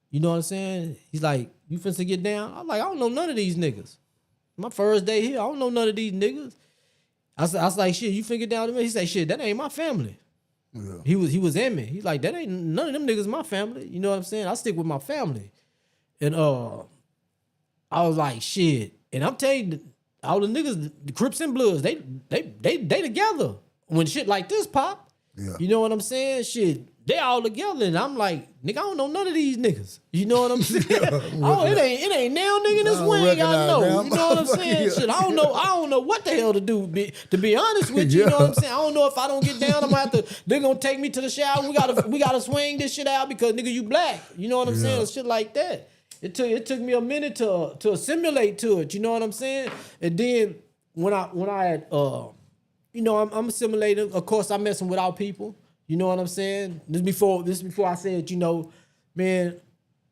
You know what I'm saying? He's like, you finna get down? I'm like, I don't know none of these niggas. My first day here, I don't know none of these niggas. I was like, shit, you finna get down to me? He said, shit, that ain't my family. Yeah. He was in me. He's like, that ain't none of them niggas my family. You know what I'm saying? I stick with my family. And I was like, shit. And I'm telling you, all the niggas, the Crips and Bloods, they together. When shit like this pop, yeah. You know what I'm saying? Shit, they all together. And I'm like, nigga, I don't know none of these niggas. You know what I'm saying? It ain't now nigga in this wing, I know. You know what I'm saying? Shit, I don't know what the hell to do. To be honest with you, you know what I'm saying? I don't know if I don't get down, I'm gonna have to, they're gonna take me to the shower. We gotta swing this shit out because nigga, you black. You know what I'm saying? Shit like that. It took me a minute to assimilate to it. You know what I'm saying? And then when I had you know, I'm assimilating. Of course, I'm messing with our people. You know what I'm saying? This before I said, you know, man,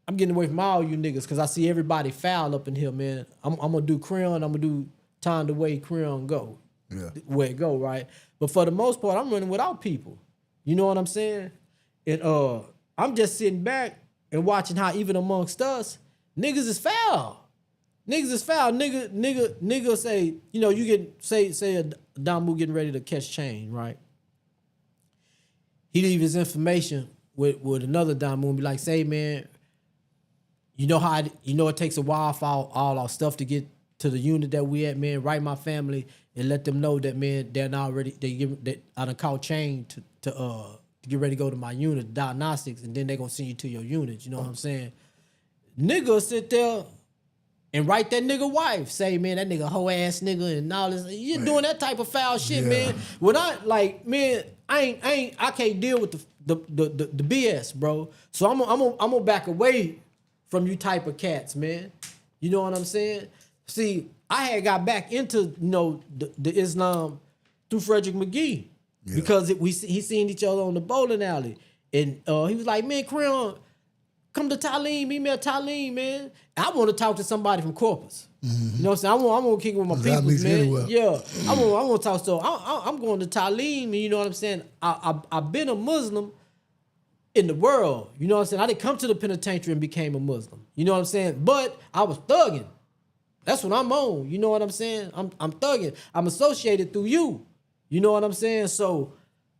I'm getting away from all you niggas because I see everybody foul up in here, man. I'm gonna do Creon. I'm gonna do time the way Creon go, where it go, right? But for the most part, I'm running without people. You know what I'm saying? And I'm just sitting back and watching how even amongst us, niggas is foul. Niggas is foul. Nigga say, you know, you get say a Damu getting ready to catch chain, right? He leave his information with another Damu and be like, say, man, you know it takes a while for all our stuff to get to the unit that we at, man. Write my family and let them know that, man, I done caught chain to get ready to go to my unit, diagnostics, and then they gonna send you to your unit. You know what I'm saying? Nigga sit there and write that nigga wife, say, man, that nigga hoe ass nigga and all this. You're doing that type of foul shit, man. When I like, man, I can't deal with the BS, bro. So I'm gonna back away from you type of cats, man. You know what I'm saying? See, I had got back into, you know, the Islam through Frederick McGee because he seen each other on the bowling alley, and he was like, man, Creon, come to Talim, meet me at Talim, man. I want to talk to somebody from Corpus. Mm-hmm. You know what I'm saying? I want to kick it with my people, man. Anywhere. Yeah, I want to talk to. I'm going to Talim, and you know what I'm saying? I've been a Muslim in the world. You know what I'm saying? I didn't come to the penitentiary and became a Muslim. You know what I'm saying? But I was thugging. That's what I'm on. You know what I'm saying? I'm thugging. I'm associated through you. You know what I'm saying? So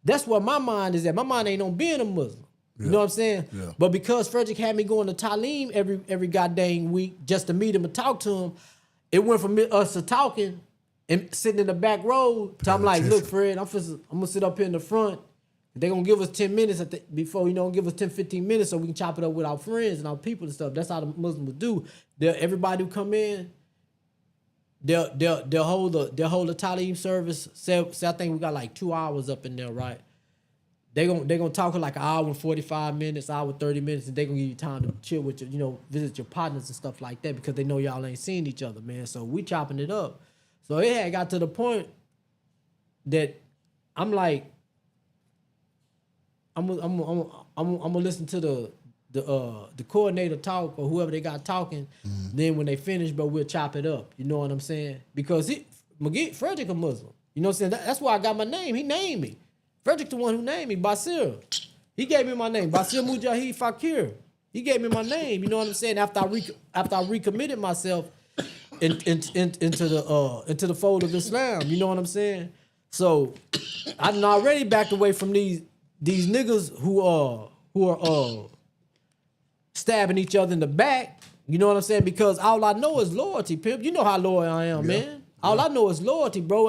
that's where my mind is at. My mind ain't on being a Muslim. You know what I'm saying? Yeah. But because Frederick had me going to Talim every goddamn week just to meet him and talk to him, it went from us to talking and sitting in the back row to I'm like, look, Fred, I'm gonna sit up here in the front. They're gonna give us 10 minutes before, you know, give us 10, 15 minutes so we can chop it up with our friends and our people and stuff. That's how the Muslims do. Everybody who come in, they'll hold the Talim service. Say I think we got like 2 hours up in there, right? They're gonna talk for like an hour and 45 minutes, hour 30 minutes, and they're gonna give you time to chill with your, you know, visit your partners and stuff like that because they know y'all ain't seen each other, man. So we chopping it up. So it had got to the point that I'm like, I'm gonna listen to the coordinator talk or whoever they got talking. Mm-hmm. Then when they finish, but we'll chop it up. You know what I'm saying? Because Frederick a Muslim. You know what I'm saying? That's why I got my name. He named me. Frederick the one who named me, Basir. He gave me my name, Basir Mujahid Fakir. He gave me my name. You know what I'm saying? After I recommitted myself into the fold of Islam. You know what I'm saying? So I done already backed away from these niggas who are stabbing each other in the back. You know what I'm saying? Because all I know is loyalty, pimp. You know how loyal I am, man. All I know is loyalty, bro.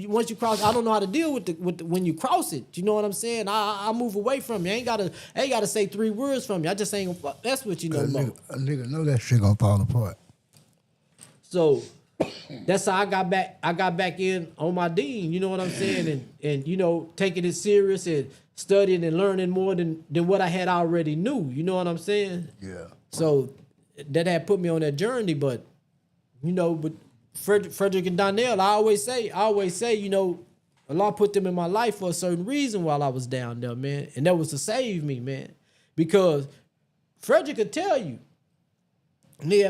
Once you cross, I don't know how to deal with when you cross it. You know what I'm saying? I move away from you. I ain't gotta say 3 words from you. I just ain't gonna fuck. That's what you know about. A nigga know that shit gonna fall apart. So that's how I got back in on my deen. You know what I'm saying? And you know, taking it serious and studying and learning more than what I had already knew. You know what I'm saying? Yeah. So that had put me on that journey, but you know, but Frederick and Donnell, I always say, you know, Allah put them in my life for a certain reason while I was down there, man. And that was to save me, man. Because Frederick could tell you, nigga,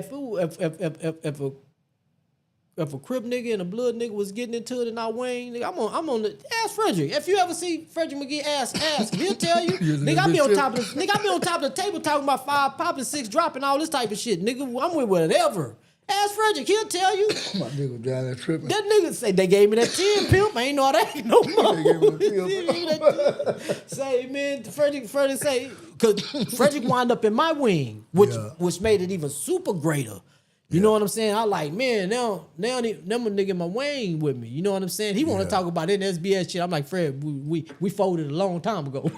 if a Crip nigga and a blood nigga was getting into it in our wing, nigga, I'm on the ask Frederick. If you ever see Frederick McGee, ask him. He'll tell you. Nigga, I be on top of the table talking about 5 popping, 6 dropping, all this type of shit. Nigga, I'm with whatever. Ask Frederick, he'll tell you. My nigga was down there tripping. That nigga say they gave me that 10, pimp. I ain't know that ain't no more. They gave me the 10. Say, man, Frederick say, cause Frederick wound up in my wing, which made it even super greater. You know what I'm saying? I like, man, now them a nigga in my wing with me. You know what I'm saying? He want to talk about it in SBS shit. I'm like, Fred, we folded a long time ago.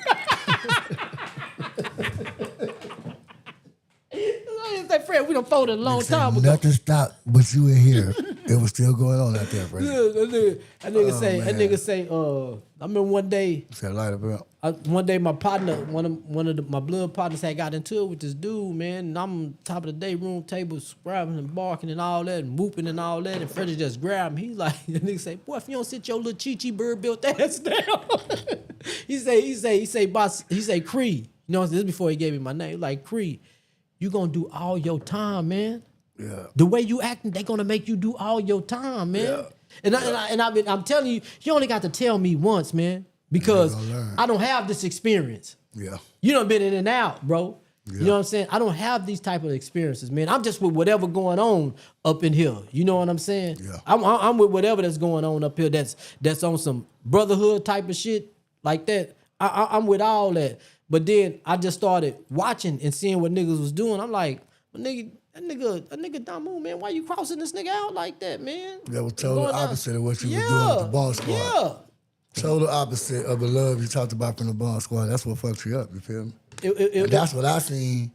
Say, Fred, we done folded a long time ago. Nothing stopped but you in here. It was still going on out there, Fred. That nigga say, I remember one day. Said light up, bro. One day my partner, one of my blood partners had got into it with this dude, man. And I'm on top of the day room table, scrabbling and barking and all that, and whooping and all that. And Freddie just grabbed me. He's like, the nigga say, boy, if you don't sit your little Chi-Chi bird built ass down. he say, boss, he say, Cre. You know, this is before he gave me my name. Like, Cre, you gonna do all your time, man. Yeah. The way you acting, they gonna make you do all your time, man. Yeah. I'm telling you, you only got to tell me once, man, because I don't have this experience. Yeah. You done been in and out, bro. Yeah. You know what I'm saying? I don't have these type of experiences, man. I'm just with whatever going on up in here. You know what I'm saying? Yeah. I'm with whatever that's going on up here that's on some brotherhood type of shit like that. I'm with all that. But then I just started watching and seeing what niggas was doing. I'm like, that nigga Damu, man, why you crossing this nigga out like that, man? That was total opposite of what you was doing with the Ball Squad. Yeah. Total opposite of the love you talked about from the Ball Squad. That's what fucked you up, you feel me? That's what I seen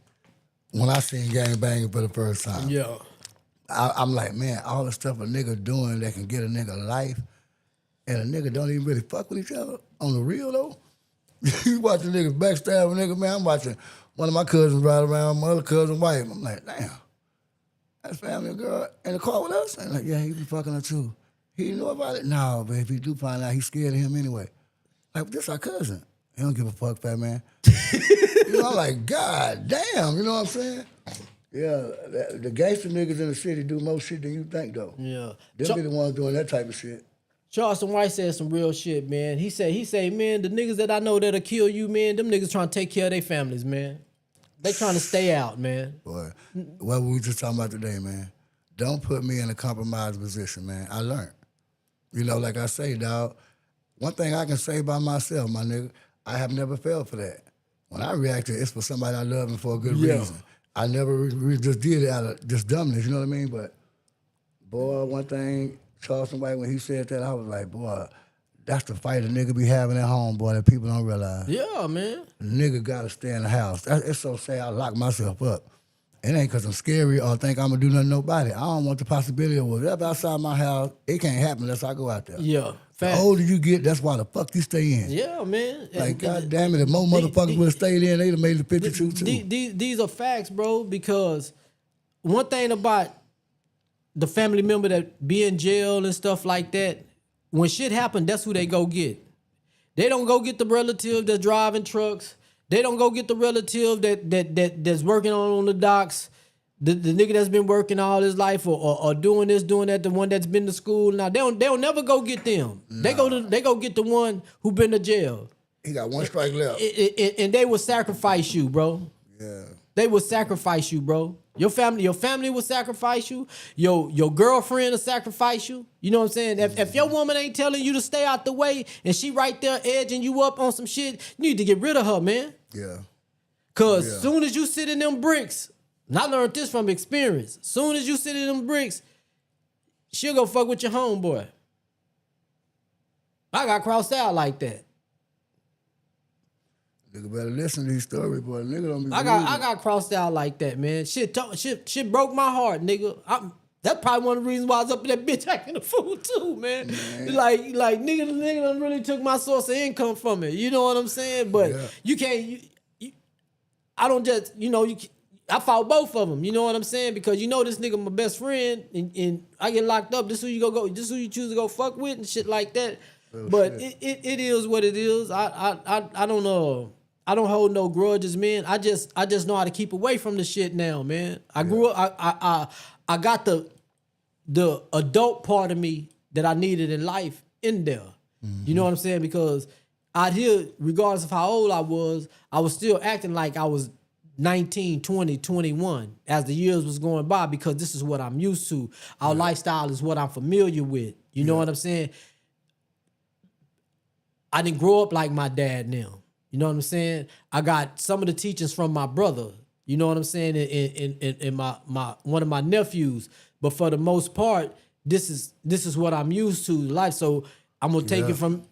when I seen Gang Banging for the first time. Yeah. I'm like, man, all the stuff a nigga doing that can get a nigga life, and a nigga don't even really fuck with each other on the real, though. You watching niggas backstab a nigga, man. I'm watching one of my cousins ride around, my other cousin wife. I'm like, damn, that's family girl in the car with us? And like, yeah, he be fucking her too. He didn't know about it? No, but if he do find out, he's scared of him anyway. Like, this our cousin. He don't give a fuck, fat man. You know, I'm like, God damn, you know what I'm saying? Yeah, the gangster niggas in the city do more shit than you think, though. Yeah. Them be the ones doing that type of shit. Charleston White said some real shit, man. He say, man, the niggas that I know that'll kill you, man, them niggas trying to take care of their families, man. They trying to stay out, man. Boy, what we just talking about today, man. Don't put me in a compromised position, man. I learned. You know, like I say, dog, one thing I can say by myself, my nigga, I have never fell for that. When I reacted, it's for somebody I love and for a good reason. I never just did it out of just dumbness, you know what I mean? But, boy, one thing, Charleston White, when he said that, I was like, boy, that's the fight a nigga be having at home, boy, that people don't realize. Yeah, man. A nigga gotta stay in the house. It's so sad I lock myself up. It ain't because I'm scary or think I'm gonna do nothing to nobody. I don't want the possibility of whatever outside my house, it can't happen unless I go out there. Yeah. The older you get, that's why the fuck you stay in. Yeah, man. Like, God damn it, if more motherfuckers would have stayed in, they'd have made the 52 too. These are facts, bro, because one thing about the family member that be in jail and stuff like that, when shit happen, that's who they go get. They don't go get the relative that's driving trucks. They don't go get the relative that's working on the docks. The nigga that's been working all his life or doing this, doing that, the one that's been to school. Now they'll never go get them. No. They go get the one who been to jail. He got one strike left. And they will sacrifice you, bro. Yeah. They will sacrifice you, bro. Your family will sacrifice you. Your girlfriend will sacrifice you. You know what I'm saying? If your woman ain't telling you to stay out the way and she right there edging you up on some shit, you need to get rid of her, man. Yeah. Cause soon as you sit in them bricks, and I learned this from experience. Soon as you sit in them bricks, she'll go fuck with your homeboy. I got crossed out like that. Nigga better listen to these stories, boy. Nigga don't be I got crossed out like that, man. Shit broke my heart, nigga. That's probably one of the reasons why I was up in that bitch acting the fool too, man. Like nigga done really took my source of income from it. You know what I'm saying? But you can't. I don't just I fought both of them. You know what I'm saying? Because this nigga my best friend, and I get locked up. This who you go. This who you choose to go fuck with and shit like that. But it is what it is. I don't know. I don't hold no grudges, man. I just know how to keep away from the shit now, man. I grew up. I got the adult part of me that I needed in life in there. You know what I'm saying? Because out here, regardless of how old I was still acting like I was 19, 20, 21 as the years was going by, because this is what I'm used to. Our lifestyle is what I'm familiar with. You know what I'm saying? I didn't grow up like my dad now. You know what I'm saying? I got some of the teachings from my brother. You know what I'm saying? And my one of my nephews. But for the most part, this is what I'm used to life. So I'm gonna take it from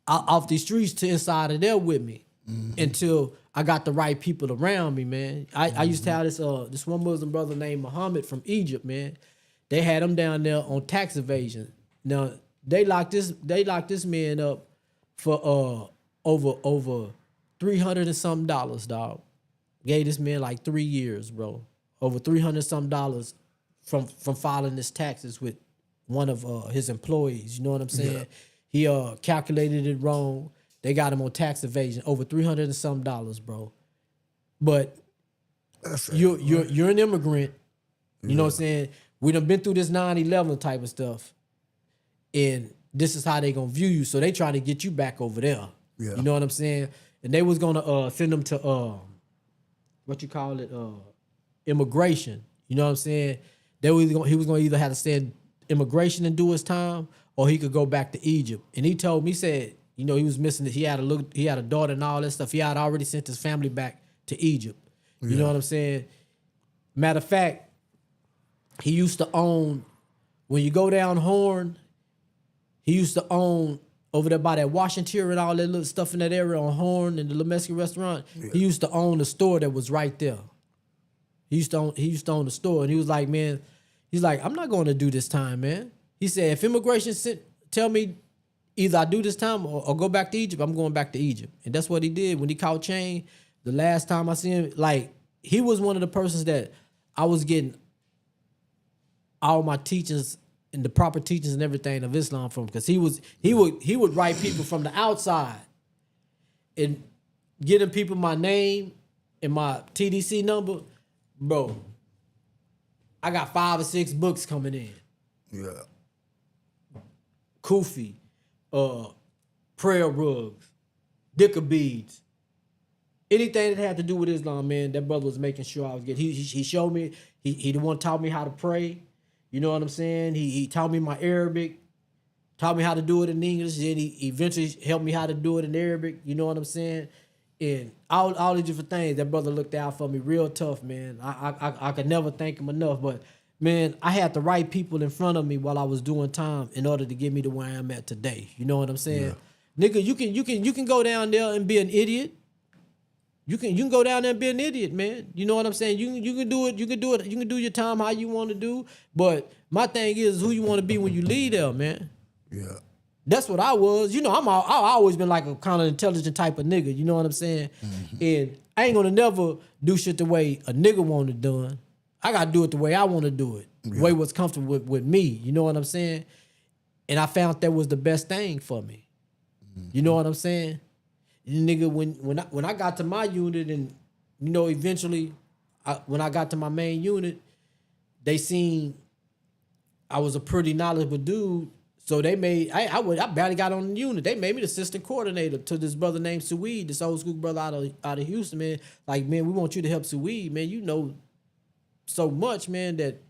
off these streets to inside of there with me until I got the right people around me, man. I used to have this one Muslim brother named Muhammad from Egypt, man. They had him down there on tax evasion. Now they locked this man up for over $300 and something, dog. Gave this man like 3 years, bro. Over $300 something from filing his taxes with one of his employees. You know what I'm saying? Yeah. He calculated it wrong. They got him on tax evasion, over $300 and something, bro. But you're an immigrant. You know what I'm saying? We done been through this 9/11 type of stuff, and this is how they gonna view you. So they try to get you back over there. Yeah. You know what I'm saying? And they was gonna send them to immigration. You know what I'm saying? He was gonna either have to stay in immigration and do his time, or he could go back to Egypt. And he told me, he said, he was missing it. He had a daughter and all that stuff. He had already sent his family back to Egypt. You know what I'm saying? Matter of fact, he used to own, when you go down Horn, he used to own over there by that Washington and all that little stuff in that area on Horn and the little Mexican restaurant. Yeah. He used to own the store that was right there. He used to own the store, and he was like, man, he's like, I'm not going to do this time, man. He said, if immigration tell me either I do this time or go back to Egypt, I'm going back to Egypt. And that's what he did when he caught Chain. The last time I see him, like, he was one of the persons that I was getting all my teachings and the proper teachings and everything of Islam from, because he would write people from the outside and getting people my name and my TDC number, bro. I got 5 or 6 books coming in. Yeah. Kufi, prayer rugs, dicker beads, anything that had to do with Islam, man. That brother was making sure I was getting. He showed me. He the one taught me how to pray. You know what I'm saying? He taught me my Arabic, taught me how to do it in English, and he eventually helped me how to do it in Arabic. You know what I'm saying? And all these different things. That brother looked out for me real tough, man. I could never thank him enough. But man, I had the right people in front of me while I was doing time in order to get me to where I am at today. You know what I'm saying? Yeah. Nigga, you can go down there and be an idiot. You can go down there and be an idiot, man. You know what I'm saying? You can do it. You can do it. You can do your time how you want to do. But my thing is who you want to be when you leave there, man. Yeah. That's what I was. You know, I always been like a kind of intelligent type of nigga. You know what I'm saying? Mm-hmm. And I ain't gonna never do shit the way a nigga want it done. I gotta do it the way I want to do it. The way what's comfortable with me. You know what I'm saying? And I found that was the best thing for me. Mm-hmm. You know what I'm saying? Nigga, when I got to my unit, and you know, eventually, when I got to my main unit, they seen I was a pretty knowledgeable dude. So they made I barely got on the unit. They made me the assistant coordinator to this brother named Suede, this old school brother out of Houston, man. Like, man, we want you to help Suede, man. You know so much, man, that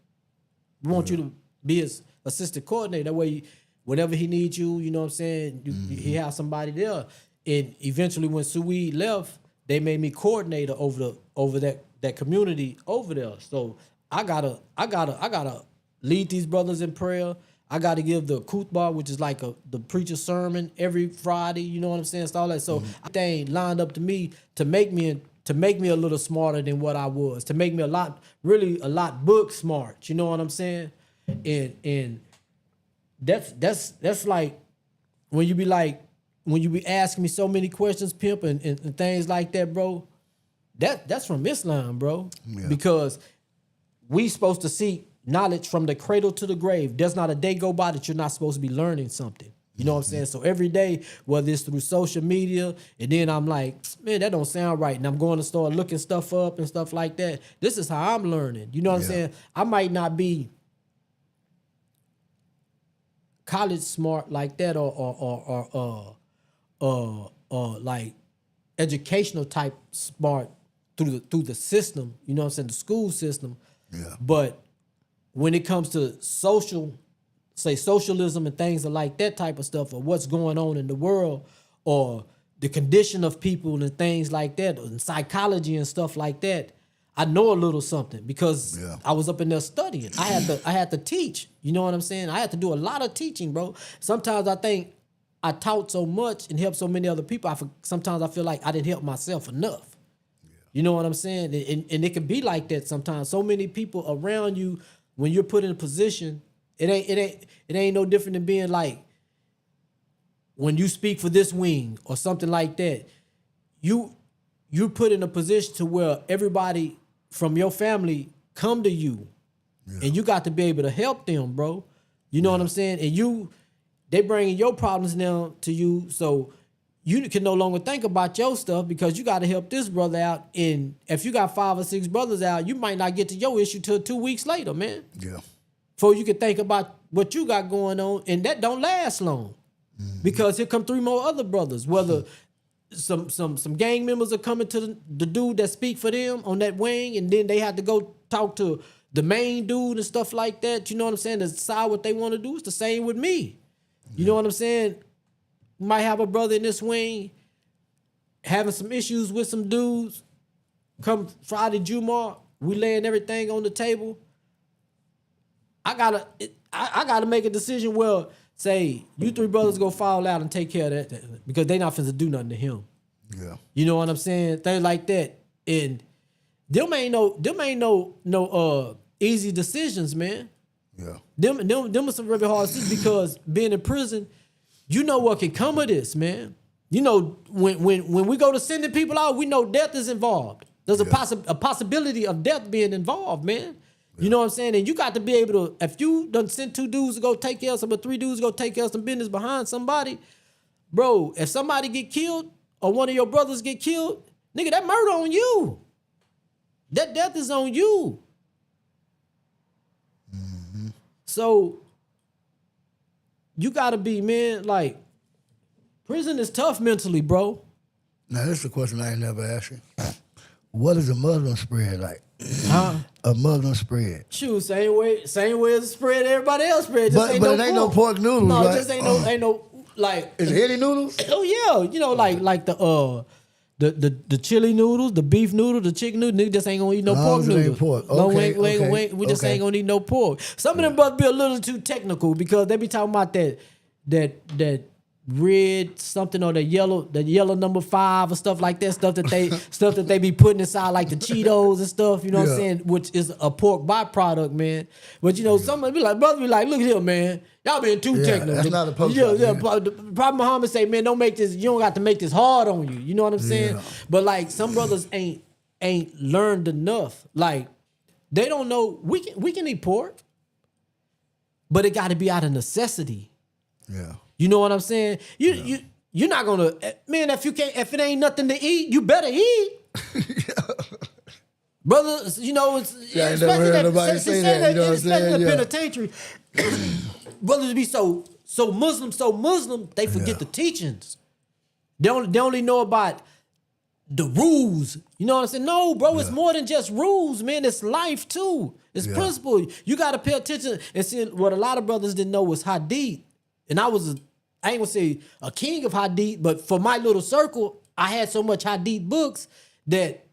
we want you to be his assistant coordinator. That way, whenever he needs you, you know what I'm saying, he has somebody there. And eventually when Suede left, they made me coordinator over that community over there. So I gotta lead these brothers in prayer. I gotta give the khutbah, which is like the preacher's sermon every Friday. You know what I'm saying? It's all that. So everything lined up to me to make me a little smarter than what I was, to make me a lot book smart. You know what I'm saying? And that's like when you be asking me so many questions, pimp, and things like that, bro. That's from Islam, bro. Yeah. Because we supposed to seek knowledge from the cradle to the grave. There's not a day go by that you're not supposed to be learning something. You know what I'm saying? So every day, whether it's through social media, and then I'm like, man, that don't sound right. And I'm going to start looking stuff up and stuff like that. This is how I'm learning. You know what I'm saying? I might not be college smart like that or like educational type smart through the system, you know what I'm saying, the school system. Yeah. But when it comes to socialism and things like that type of stuff, or what's going on in the world, or the condition of people and things like that, and psychology and stuff like that, I know a little something because I was up in there studying. I had to teach. You know what I'm saying? I had to do a lot of teaching, bro. Sometimes I think I taught so much and helped so many other people. Sometimes I feel like I didn't help myself enough. Yeah. You know what I'm saying? And it can be like that sometimes. So many people around you, when you're put in a position, it ain't no different than being like when you speak for this wing or something like that. You're put in a position to where everybody from your family come to you, and you got to be able to help them, bro. You know what I'm saying? And they bringing your problems now to you, so you can no longer think about your stuff because you got to help this brother out. And if you got 5 or 6 brothers out, you might not get to your issue till 2 weeks later, man. Yeah. Before you can think about what you got going on, and that don't last long, because here come 3 more other brothers. Whether some gang members are coming to the dude that speak for them on that wing, and then they have to go talk to the main dude and stuff like that. You know what I'm saying? To decide what they want to do. It's the same with me. You know what I'm saying? Might have a brother in this wing having some issues with some dudes. Come Friday, Jumar, we laying everything on the table. I gotta make a decision. Well, say you 3 brothers go fall out and take care of that because they not finna do nothing to him. Yeah, you know what I'm saying? Things like that, and them ain't no easy decisions, man. Yeah, them are some really hard decisions because being in prison, you know what can come of this, man. You know when we go to sending people out, we know death is involved. There's a possibility of death being involved, man. You know what I'm saying? And you got to be able to, if you done sent 2 dudes to go take care of some, or 3 dudes to go take care of some business behind somebody, bro, if somebody get killed or one of your brothers get killed, nigga, that murder on you. That death is on you. Mm-hmm. So you got to be, man, like, prison is tough mentally, bro. Now, this is a question I ain't never asked you. What is a Muslim spread like? Huh? A Muslim spread. Shoot, same way as the spread everybody else spread. But it ain't no pork noodles, no, right? Just ain't no like. Is it any noodles? Oh yeah, you know like the chili noodles, the beef noodle, the chicken noodle. Nigga just ain't gonna eat no pork noodles. Ain't pork. Okay, no, we just ain't gonna eat no pork. Some of them brothers be a little too technical because they be talking about that red something or the yellow number 5 or stuff like that, stuff that they be putting inside like the Cheetos and stuff, you know what I'm saying, which is a pork byproduct, man. But you know, some be like, brother be like, look here, man, y'all being too technical. That's not a post. The Prophet Muhammad say, man, don't make this, you don't got to make this hard on you. You know what I'm saying? Yeah. But like some brothers ain't learned enough. Like they don't know we can eat pork, but it got to be out of necessity. Yeah. You know what I'm saying? You're not gonna, man. If it ain't nothing to eat, you better eat, brother. You know, especially nobody say that. You know what I'm saying? The penitentiary, brothers be so so Muslim, they forget Yeah. the teachings. They only know about the rules. You know what I'm saying? No, bro, it's more than just rules, man. It's life too. It's principle. You got to pay attention. And see, what a lot of brothers didn't know was hadith. And I ain't gonna say a king of hadith, but for my little circle, I had so much hadith books that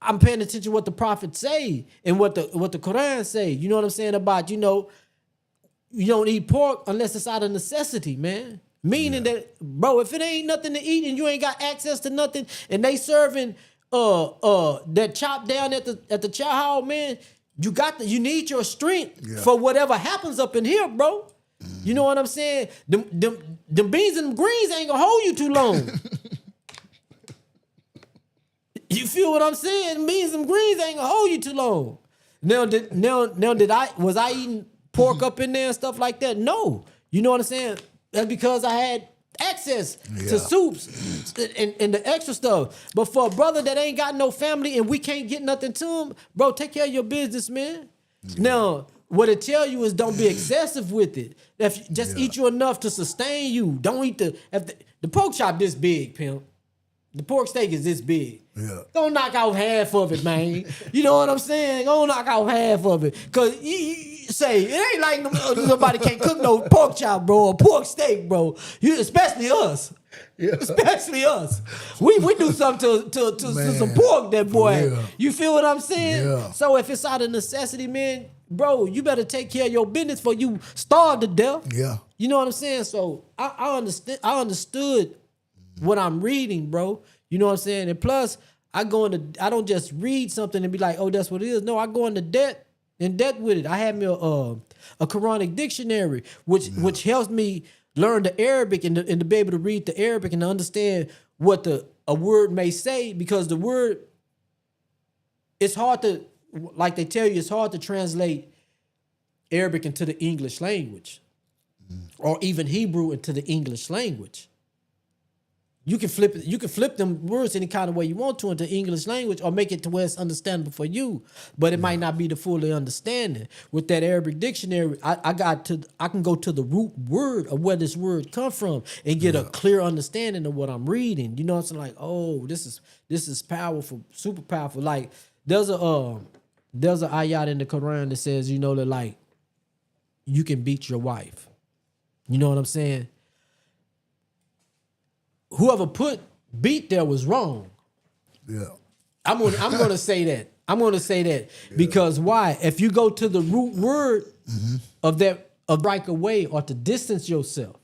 I'm paying attention to what the prophet say and what the Quran say. You know what I'm saying about, you don't eat pork unless it's out of necessity, man. Meaning that, bro, if it ain't nothing to eat and you ain't got access to nothing, and they serving that chop down at the chow hall, man, you need your strength for whatever happens up in here, bro. You know what I'm saying? Them beans and them greens ain't gonna hold you too long. You feel what I'm saying? Beans and greens ain't gonna hold you too long. Now was I eating pork up in there and stuff like that? No. You know what I'm saying? That's because I had access to soups and the extra stuff. But for a brother that ain't got no family and we can't get nothing to him, bro, take care of your business, man. Now, what it tell you is don't be excessive with it. Just eat you enough to sustain you. Don't eat the pork chop this big, pimp. The pork steak is this big. Yeah. Don't knock out half of it, man. You know what I'm saying? Don't knock out half of it. Because you say, it ain't like nobody can't cook no pork chop, bro, or pork steak, bro. Especially us. Yeah. Especially us. We do something to some pork, that boy. Yeah. You feel what I'm saying? Yeah. So if it's out of necessity, man, bro, you better take care of your business for you starve to death. Yeah. You know what I'm saying? So I understood what I'm reading, bro. You know what I'm saying? And plus, I don't just read something and be like, oh, that's what it is. No, I go into debt with it. I have me a Quranic dictionary, which helps me learn the Arabic and to be able to read the Arabic and to understand what a word may say, because the word, it's hard to, like they tell you, it's hard to translate Arabic into the English language or even Hebrew into the English language. You can flip it. You can flip them words any kind of way you want to into English language, or make it to where it's understandable for you, but it might not be the fully understanding. With that Arabic dictionary, I can go to the root word of where this word come from and get a clear understanding of what I'm reading. You know what I'm saying? Like, oh, this is powerful, super powerful. Like there's a ayat in the Quran that says, that like you can beat your wife. You know what I'm saying? Whoever put beat there was wrong. Yeah. I'm gonna say that. I'm gonna say that because why? If you go to the root word of break away or to distance yourself,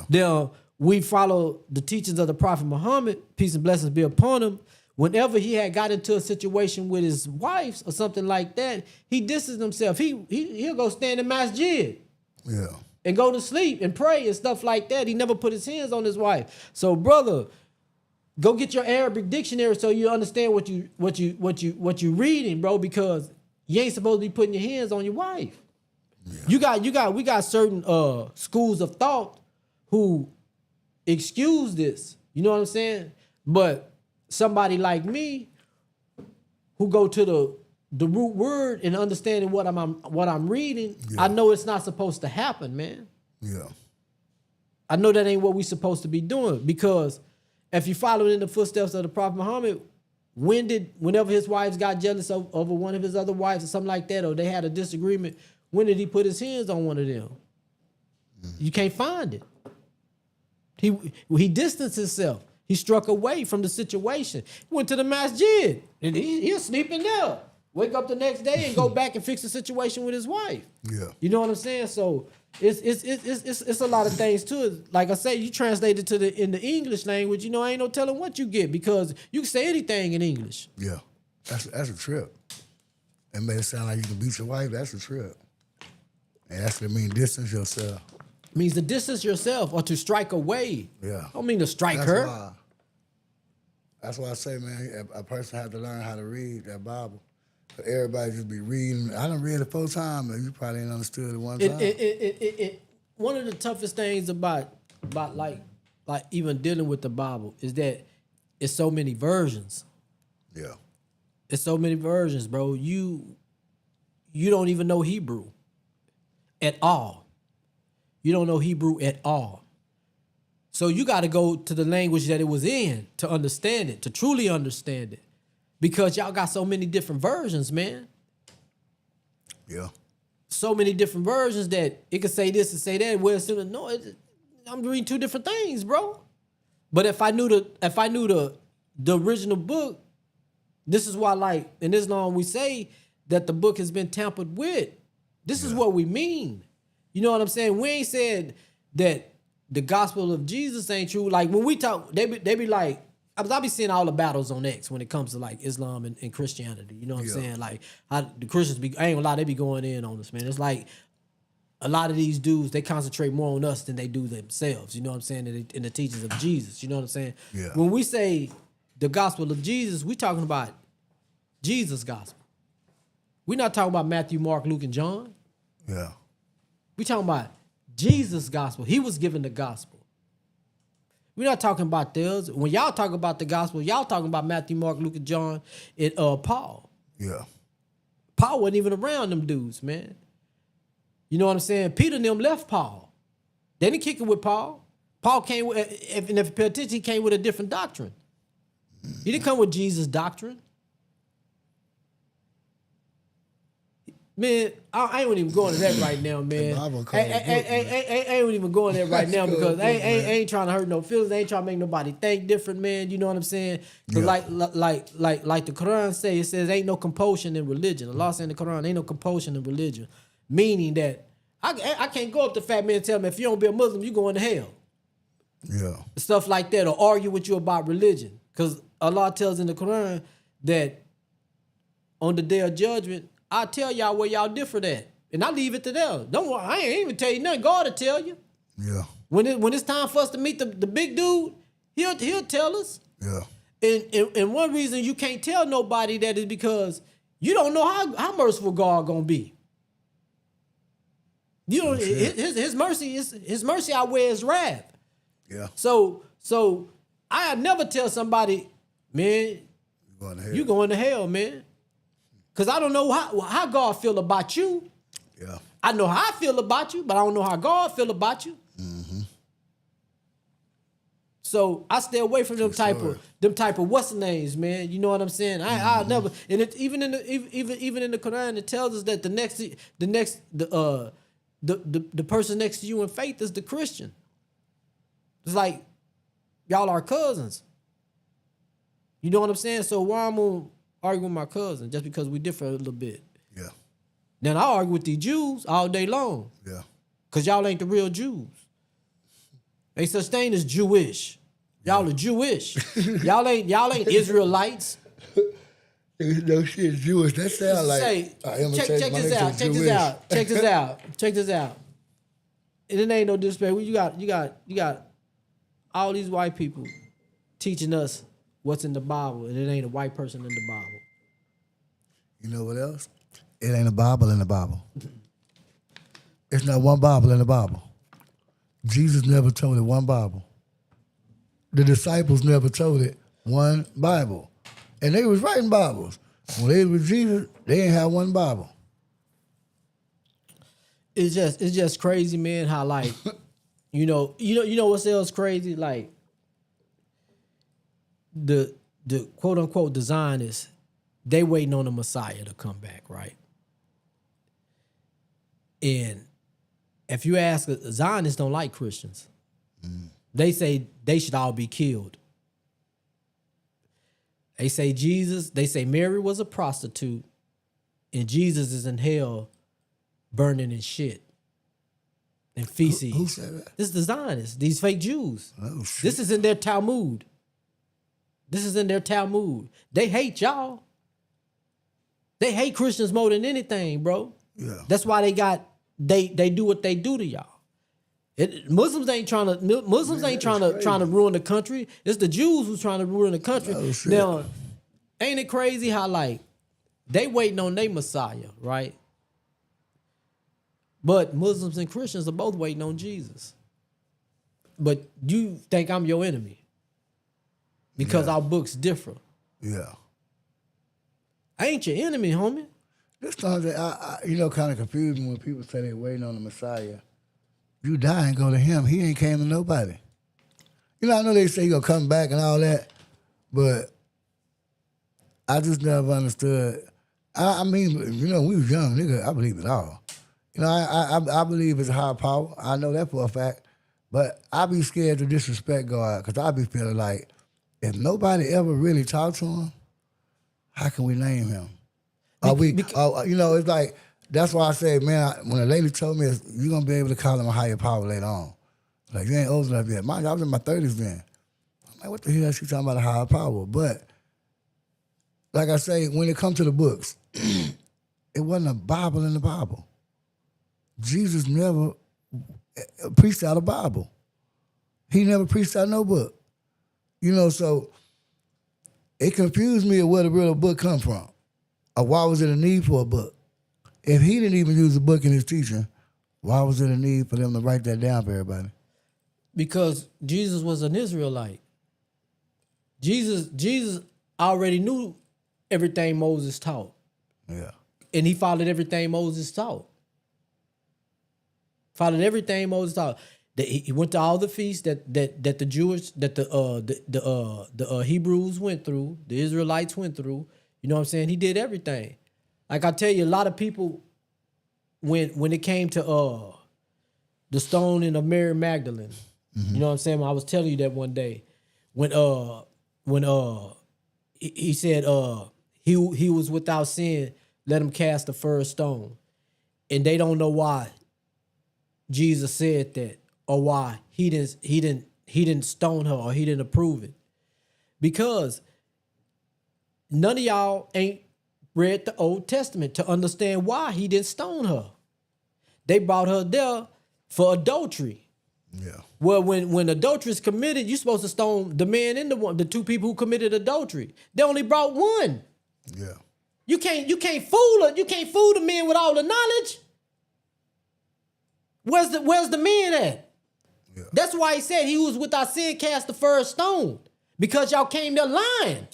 then we follow the teachings of the Prophet Muhammad, peace and blessings be upon him. Whenever he had got into a situation with his wife or something like that, he distanced himself. He'll go stand in masjid. Yeah. And go to sleep and pray and stuff like that. He never put his hands on his wife. So, brother, go get your Arabic dictionary so you understand what you reading, bro. Because you ain't supposed to be putting your hands on your wife. Yeah. We got certain schools of thought who excuse this. You know what I'm saying? But somebody like me who go to the root word and understanding what I'm reading, I know it's not supposed to happen, man. Yeah. I know that ain't what we supposed to be doing, because if you follow in the footsteps of the Prophet Muhammad, whenever his wives got jealous over one of his other wives or something like that, or they had a disagreement, when did he put his hands on one of them? You can't find it. He distanced himself. He struck away from the situation. He went to the masjid and he'll sleep in there. Wake up the next day and go back and fix the situation with his wife. Yeah. You know what I'm saying? So it's a lot of things to it. Like I say, you translate it in the English language, ain't no telling what you get, because you can say anything in English. Yeah. That's a trip. It made it sound like you can beat your wife. That's a trip. And that's what it means, distance yourself. It means to distance yourself or to strike away. Yeah. I don't mean to strike her. That's why I say, man, a person have to learn how to read that Bible. Everybody just be reading. I done read it 4 times, and you probably ain't understood it one time. One of the toughest things about like even dealing with the Bible is that it's so many versions. Yeah. It's so many versions, bro. You don't even know Hebrew at all. you don't know Hebrew at all. So you got to go to the language that it was in to understand it, to truly understand it. Because y'all got so many different versions, man. Yeah. So many different versions that it could say this and say that. Well, no, I'm reading two different things, bro. But if I knew the original book, this is why, like, in Islam we say that the book has been tampered with. This is what we mean. You know what I'm saying? We ain't said that the gospel of Jesus ain't true. Like when we talk, they be like, I be seeing all the battles on X when it comes to like Islam and Christianity. You know what I'm saying? Like how the Christians be, I ain't gonna lie, they be going in on us, man. It's like a lot of these dudes, they concentrate more on us than they do themselves. You know what I'm saying? In the teachings of Jesus. You know what I'm saying? Yeah. When we say the gospel of Jesus, we talking about Jesus' gospel. We're not talking about Matthew, Mark, Luke, and John. Yeah. We talking about Jesus' gospel. He was given the gospel. We're not talking about theirs. When y'all talk about the gospel, y'all talking about Matthew, Mark, Luke, and John, and Paul. Yeah. Paul wasn't even around them dudes, man. You know what I'm saying? Peter and them left Paul. They didn't kick it with Paul. Paul came with, if you pay attention, he came with a different doctrine. He didn't come with Jesus' doctrine. Man, I ain't even going to that right now, man. I ain't even going there right now because I ain't trying to hurt no feelings. I ain't trying to make nobody think different, man. You know what I'm saying? Cause like the Quran say, it says ain't no compulsion in religion. Allah said in the Quran, ain't no compulsion in religion, meaning that I can't go up to Fat Man and tell him if you don't be a Muslim, you going to hell. Yeah. Stuff like that, or argue with you about religion, because Allah tells in the Quran that on the day of judgment, I tell y'all where y'all different at, and I leave it to them. Don't worry, I ain't even tell you nothing. God will tell you. Yeah. When it's time for us to meet the big dude, he'll tell us. Yeah. And one reason you can't tell nobody that is because you don't know how merciful God gonna be. You know, his mercy outweighs his wrath. Yeah. So I never tell somebody, man, you going to hell, man. Because I don't know how God feel about you. Yeah. I know how I feel about you, but I don't know how God feel about you. Mm-hmm. So I stay away from them type of what's the names, man. You know what I'm saying? I never, and it, even in the Quran, it tells us that the person next to you in faith is the Christian. It's like y'all are cousins. You know what I'm saying? So why I'm gonna argue with my cousin just because we differ a little bit? Yeah. Then I argue with these Jews all day long. Yeah. Cause y'all ain't the real Jews. Ain't such thing as Jewish. Y'all are Jewish. y'all ain't Israelites. No shit, Jewish. That sound like check this out. And it ain't no disrespect. You got all these white people teaching us what's in the Bible, and it ain't a white person in the Bible. You know what else? It ain't a Bible in the Bible. It's not one Bible in the Bible. Jesus never told it one Bible. The disciples never told it one Bible. And they was writing Bibles. When they was with Jesus, they ain't have one Bible. It's just crazy, man, how like, you know what else crazy? Like the quote unquote the Zionists, they waiting on the Messiah to come back, right? And if you ask, Zionists don't like Christians. They say they should all be killed. They say Mary was a prostitute and Jesus is in hell burning in shit and feces. Who said that? This is the Zionists, these fake Jews. Oh, shit. This is in their Talmud. They hate y'all. They hate Christians more than anything, bro. Yeah. That's why they do what they do to y'all. Muslims ain't trying to ruin the country. It's the Jews who's trying to ruin the country. Oh, shit. Now, ain't it crazy how like they waiting on their Messiah, right? But Muslims and Christians are both waiting on Jesus. But you think I'm your enemy because our books differ. Yeah. I ain't your enemy, homie. This time, kind of confused me when people say they waiting on the Messiah. You die and go to him. He ain't came to nobody. You know, I know they say he gonna come back and all that, but I just never understood. I mean, you know, we was young, nigga. I believe it all. You know, I believe it's a higher power. I know that for a fact. But I be scared to disrespect God because I be feeling like if nobody ever really talked to him, how can we name him? You know, it's like, that's why I say, man, when a lady told me you're going to be able to call him a higher power later on. Like, you ain't old enough yet. Mind you, I was in my 30s then. I'm like, what the hell is she talking about a higher power? But, like I say, when it comes to the books, it wasn't a Bible in the Bible. Jesus never preached out a Bible. He never preached out no book. You know, so it confused me of where the real book come from. Or why was it a need for a book? If he didn't even use a book in his teaching, why was it a need for them to write that down for everybody? Because Jesus was an Israelite. Jesus already knew everything Moses taught. Yeah. And he followed everything Moses taught. Followed everything Moses taught. He went to all the feasts that the Jewish, that the Hebrews went through, the Israelites went through. You know what I'm saying? He did everything. Like I tell you, a lot of people, when it came to the stoning of Mary Magdalene, you know what I'm saying? I was telling you that one day, when he said he was without sin, let him cast the first stone, and they don't know why Jesus said that, or why he didn't stone her, or he didn't approve it, because none of y'all ain't read the Old Testament to understand why he didn't stone her. They brought her there for adultery. Yeah. Well, when adultery is committed, you're supposed to stone the man and the two people who committed adultery. They only brought one. Yeah. You can't fool her. You can't fool the man with all the knowledge. Where's the man at? Yeah. That's why he said he was without sin cast the first stone, because y'all came there lying.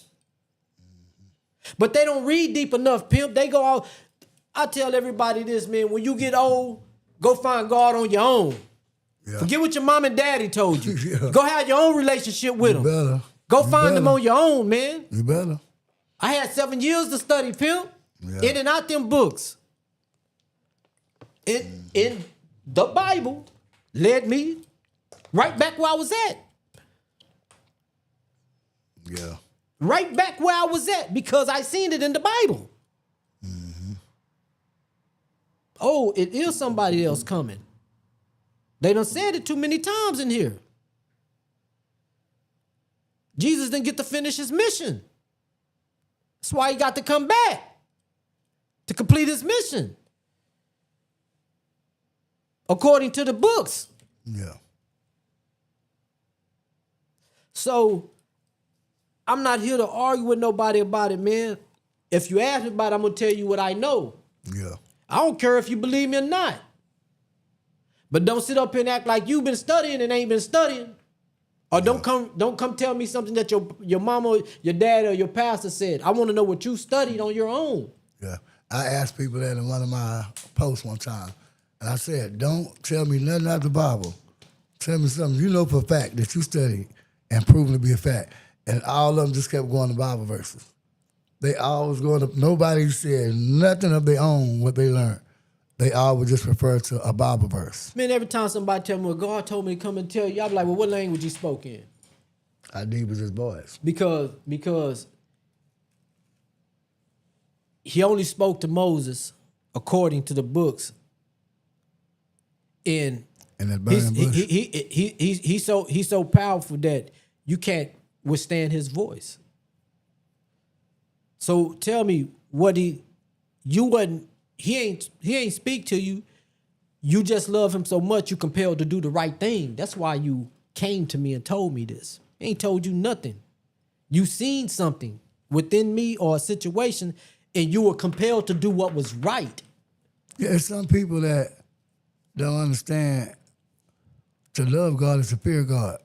But they don't read deep enough, pimp. They go out. I tell everybody this, man. When you get old, go find God on your own. Yeah. Forget what your mom and daddy told you. Yeah. Go have your own relationship with them. Better. Go find them on your own, man. You better. I had 7 years to study, pimp. Yeah. In and out them books. In the Bible led me right back where I was at. Yeah. Right back where I was at, because I seen it in the Bible. Oh, it is somebody else coming. They done said it too many times in here. Jesus didn't get to finish his mission. That's why he got to come back to complete his mission, according to the books. Yeah. So I'm not here to argue with nobody about it, man. If you ask me about it, I'm going to tell you what I know. Yeah. I don't care if you believe me or not. But don't sit up here and act like you've been studying and ain't been studying. Or don't come tell me something that your mama, your dad, or your pastor said. I want to know what you studied on your own. Yeah. I asked people that in one of my posts one time. And I said, don't tell me nothing out the Bible. Tell me something you know for a fact that you studied and proven to be a fact. And all of them just kept going to Bible verses. They always going to, nobody said nothing of their own, what they learned. They all would just refer to a Bible verse. Man, every time somebody tell me, well, God told me to come and tell you, I'm like, well, what language he spoke in? How deep is his voice? Because he only spoke to Moses according to the books. In that burning bush. He's so powerful that you can't withstand his voice. So tell me, he ain't speak to you. You just love him so much you compelled to do the right thing. That's why you came to me and told me this. He ain't told you nothing. You seen something within me or a situation, and you were compelled to do what was right. Yeah, there's some people that don't understand to love God is to fear God.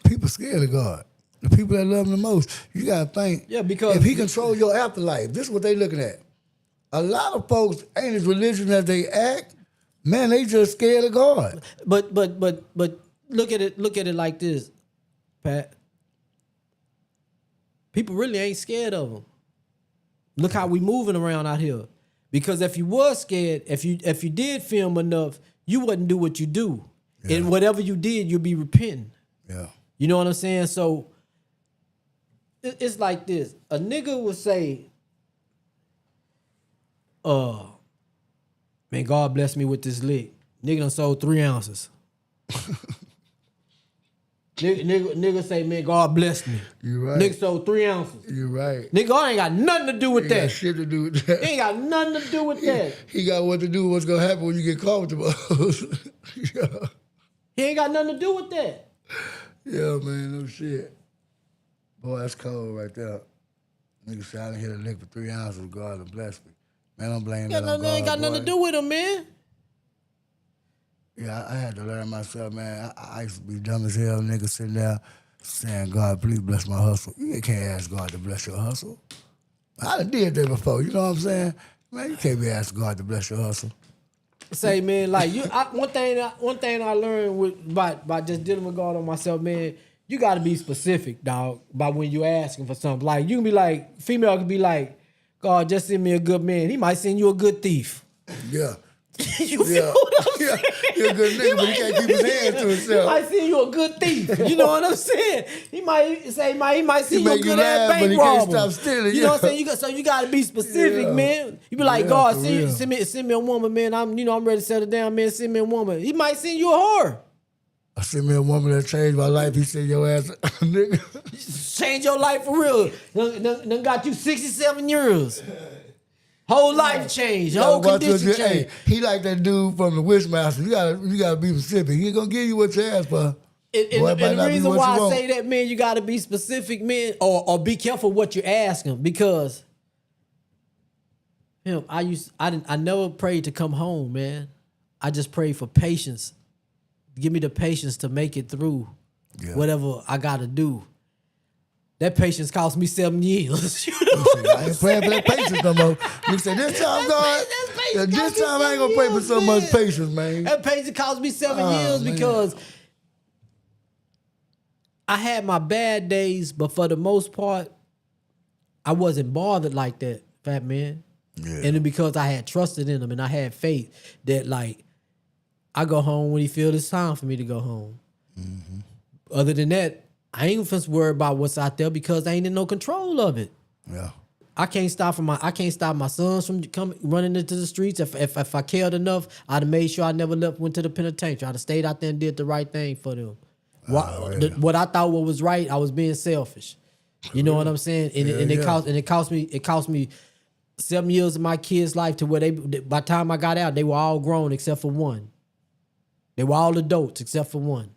People scared of God. The people that love him the most, you gotta think. Yeah, because if he controls your afterlife, this is what they looking at. A lot of folks ain't as religious as they act, Man, they just scared of God. But look at it like this, Pat. People really ain't scared of him. Look how we moving around out here. Because if you was scared, if you did film enough, you wouldn't do what you do. Yeah. And whatever you did, you'd be repenting. Yeah. You know what I'm saying? So it's like this. A nigga would say, man, God bless me with this lick. Nigga done sold 3 ounces. Nigga say, man, God bless me. You right. Nigga sold 3 ounces. You right. Nigga, God ain't got nothing to do with He that. got shit to do with that. Ain't got nothing to do with that. He got what to do with what's gonna happen when you get caught with the yeah. He ain't got nothing to do with that. Yeah, man, no shit. Boy, that's cold right there. Nigga said I done hit a lick for 3 ounces. God will bless me. Man, don't blame that on God, Ain't got nothing to do with him, man. Yeah, I had to learn myself, man. I used to be dumb as hell, nigga sitting there saying, God, please bless my hustle. You can't ask God to bless your hustle. I done did that before, you know what I'm saying? Man, you can't be asking God to bless your hustle. Say, man, like one thing I learned by just dealing with God on myself, man, you gotta be specific, dog, about when you asking for something. Like you can be like, female can be like, God, just send me a good man. He might send you a good thief. Yeah. You feel what I'm saying? He a good nigga, but he can't keep his hands to He himself. might send you a good thief. You know what I'm saying? He might say he might send you a make you good ass laugh, but bank he can't robber. stop stealing, You know yeah. what I'm saying? So you gotta be specific, Yeah. man. You be like, Yeah, God, for send me a woman, man. I'm ready to settle down, man. Send me a woman. He might send you a whore. I sent me a woman that changed my life. He said, your ass, nigga. Change your life for real. Done got you 67 years. Whole life change. Whole condition change. Hey, he like that dude from the Wishmaster. You gotta be specific. He ain't gonna give you what you ask for. And the reason why I say that, man, you gotta be specific, man, or be careful what you ask him, because I never prayed to come home, man. I just prayed for patience. Give me the patience to make it through whatever I gotta do. That patience cost me 7 years. You know I ain't praying for that patience no more. You say, this time, God, this time I ain't gonna pray for so much patience, man. That patience cost me 7 years because I had my bad days, but for the most part, I wasn't bothered like that, fat man. Yeah. And it because I had trusted in him and I had faith that, like, I go home when he feel it's time for me to go home. Mm-hmm. Other than that, I ain't just worried about what's out there because I ain't in no control of it. Yeah. I can't stop my sons from running into the streets. If I cared enough, I'd have made sure I never went to the penitentiary. I'd have stayed out there and did the right thing for them. What I thought was right, I was being selfish. You know what I'm saying? And it cost me 7 years of my kids' life to where by the time I got out, they were all grown except for one. They were all adults except for one.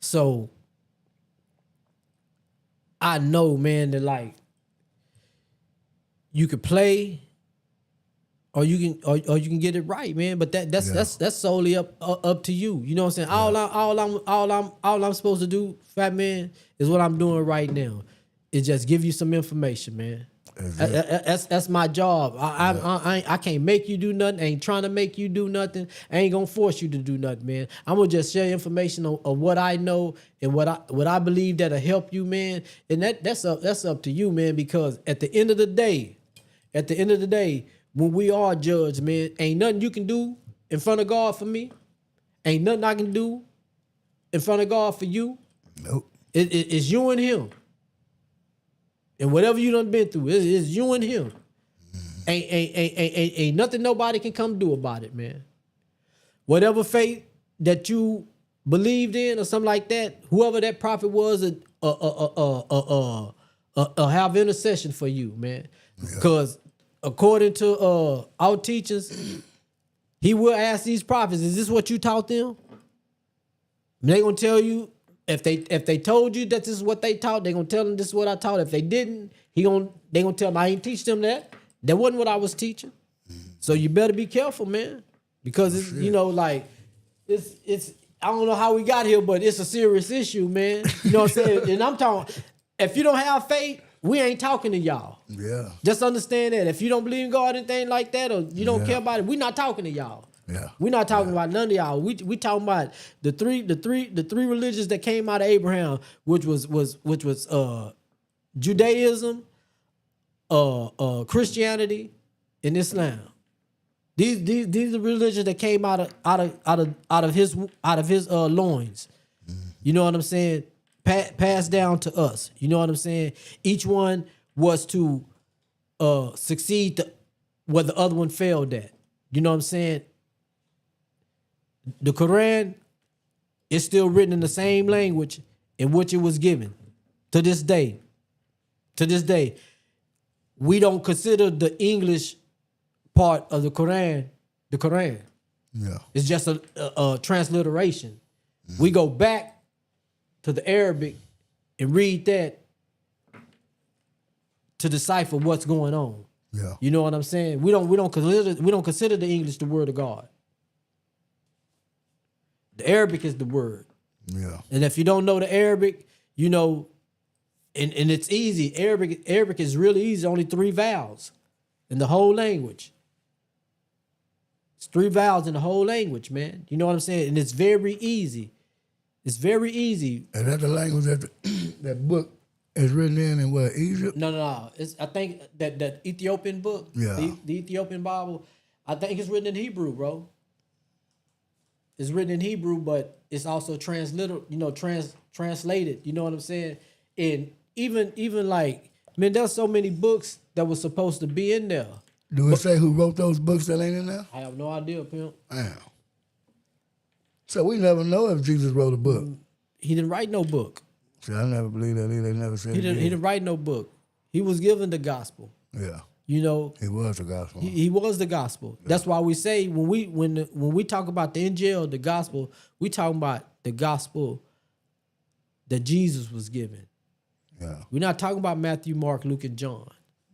So I know, man, that like you could play or you can get it right, man. But that's solely up to you. You know what I'm saying? All I'm supposed to do, fat man, is what I'm doing right now. Is just give you some information, man. That's my job. I can't make you do nothing. I ain't trying to make you do nothing. I ain't gonna force you to do nothing, man. I'm gonna just share information of what I know and what I believe that'll help you, man. And that's up to you, man. Because at the end of the day, when we are judged, man, ain't nothing you can do in front of God for me. Ain't nothing I can do in front of God for you. Nope. It's you and him. And whatever you done been through, it's you and him. Ain't nothing nobody can come do about it, man. Whatever faith that you believed in or something like that, whoever that prophet was, have intercession for you, man. Because according to our teachers, he will ask these prophets, is this what you taught them? And they gonna tell you. If they told you that this is what they taught, they gonna tell them this is what I taught. If they didn't, they gonna tell them I ain't teach them that. That wasn't what I was teaching. So you better be careful, man, because it's it's I don't know how we got here, but it's a serious issue, man. You know what I'm saying? And I'm talking. If you don't have faith, we ain't talking to y'all. Yeah. Just understand that. If you don't believe in God or anything like that, or you don't care about it, we not talking to y'all. Yeah. We're not talking about none of y'all. We talking about the three religions that came out of Abraham, which was Judaism, Christianity, and Islam. These are religions that came out of his loins. You know what I'm saying? Passed down to us. You know what I'm saying? Each one was to succeed where the other one failed at. You know what I'm saying? The Quran is still written in the same language in which it was given to this day. To this day, we don't consider the English part of the Quran the Quran. Yeah. It's just a transliteration. We go back to the Arabic and read that to decipher what's going on. Yeah. You know what I'm saying? We don't consider the English the word of God. The Arabic is the word. Yeah. And if you don't know the Arabic, you know, and it's easy. Arabic is really easy. Only 3 vowels in the whole language. It's 3 vowels in the whole language, man. You know what I'm saying? And it's very easy. It's very easy. And that's the language that that book is written in what, Egypt? No. I think that Ethiopian book, Yeah. the Ethiopian Bible, I think it's written in Hebrew, bro. It's written in Hebrew, but it's also translated. You know, translated. You know what I'm saying? And even like, man, there's so many books that were supposed to be in there. Do it say who wrote those books that ain't in there? I have no idea, pimp. Damn. So we never know if Jesus wrote a book. He didn't write no book. See, I never believe that either. They never said He didn't write no book. He was given the gospel. Yeah. You know, He was the gospel. he was the gospel. Yeah. That's why we say when we talk about the Injil, the gospel, we talking about the gospel that Jesus was given. Yeah. We're not talking about Matthew, Mark, Luke, and John.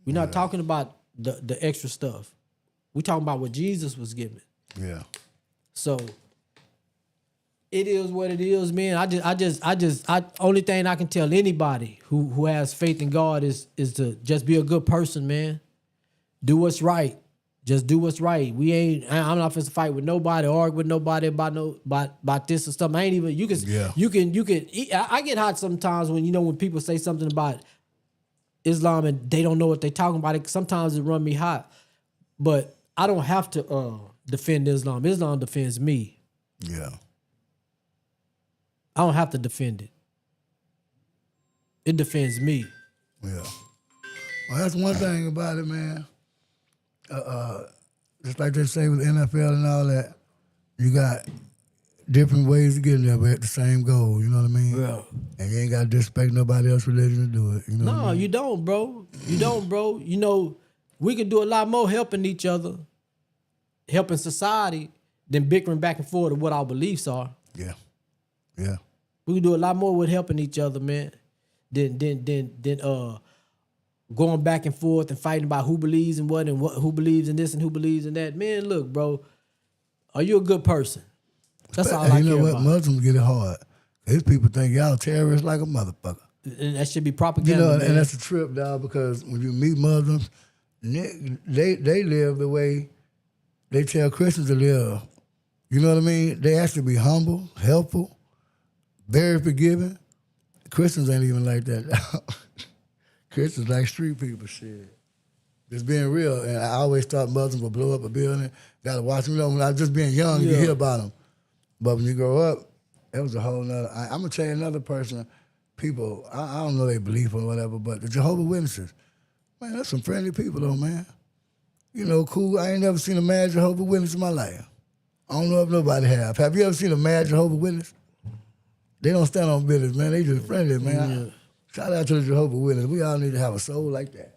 We're not talking about the extra stuff. We're talking about what Jesus was given. Yeah. So it is what it is, man. Only thing I can tell anybody who has faith in God is to just be a good person, man. Do what's right. Just do what's right. I'm not supposed to fight with nobody, argue with nobody about this or stuff. I ain't even. You can. I get hot sometimes when people say something about Islam and they don't know what they're talking about. Sometimes it run me hot, but I don't have to defend Islam. Islam defends me. Yeah. I don't have to defend it. It defends me. Yeah. Well, that's one thing about it, man. Just like they say with NFL and all that, you got different ways to get there, but at the same goal. You know what I mean? Yeah. And you ain't got to disrespect nobody else's religion to do it. You know? No, you don't, bro. You don't, bro. You know, we could do a lot more helping each other, helping society, than bickering back and forth of what our beliefs are. Yeah. Yeah. We can do a lot more with helping each other, man, than going back and forth and fighting about who believes in what and who believes in this and who believes in that. Man, look, bro, are you a good person? That's all I care about. You know what? Muslims get it hard. These people think y'all terrorists like a motherfucker. And that should be propaganda, man. And that's a trip, dog, because when you meet Muslims, they live the way they tell Christians to live. You know what I mean? They actually be humble, helpful, very forgiving. Christians ain't even like that. Christians like street people, shit. Just being real. And I always thought Muslims would blow up a building. Gotta watch them. You know, when I was just being young, you hear about them. But when you grow up, it was a whole nother. I'm gonna tell you another person, people, I don't know their belief or whatever, but the Jehovah's Witnesses, man, that's some friendly people though, man. You know, cool. I ain't never seen a mad Jehovah's Witness in my life. I don't know if nobody have. Have you ever seen a mad Jehovah's Witness? They don't stand on business, man. They just friendly, man. Yeah. Shout out to the Jehovah's Witness. We all need to have a soul like that.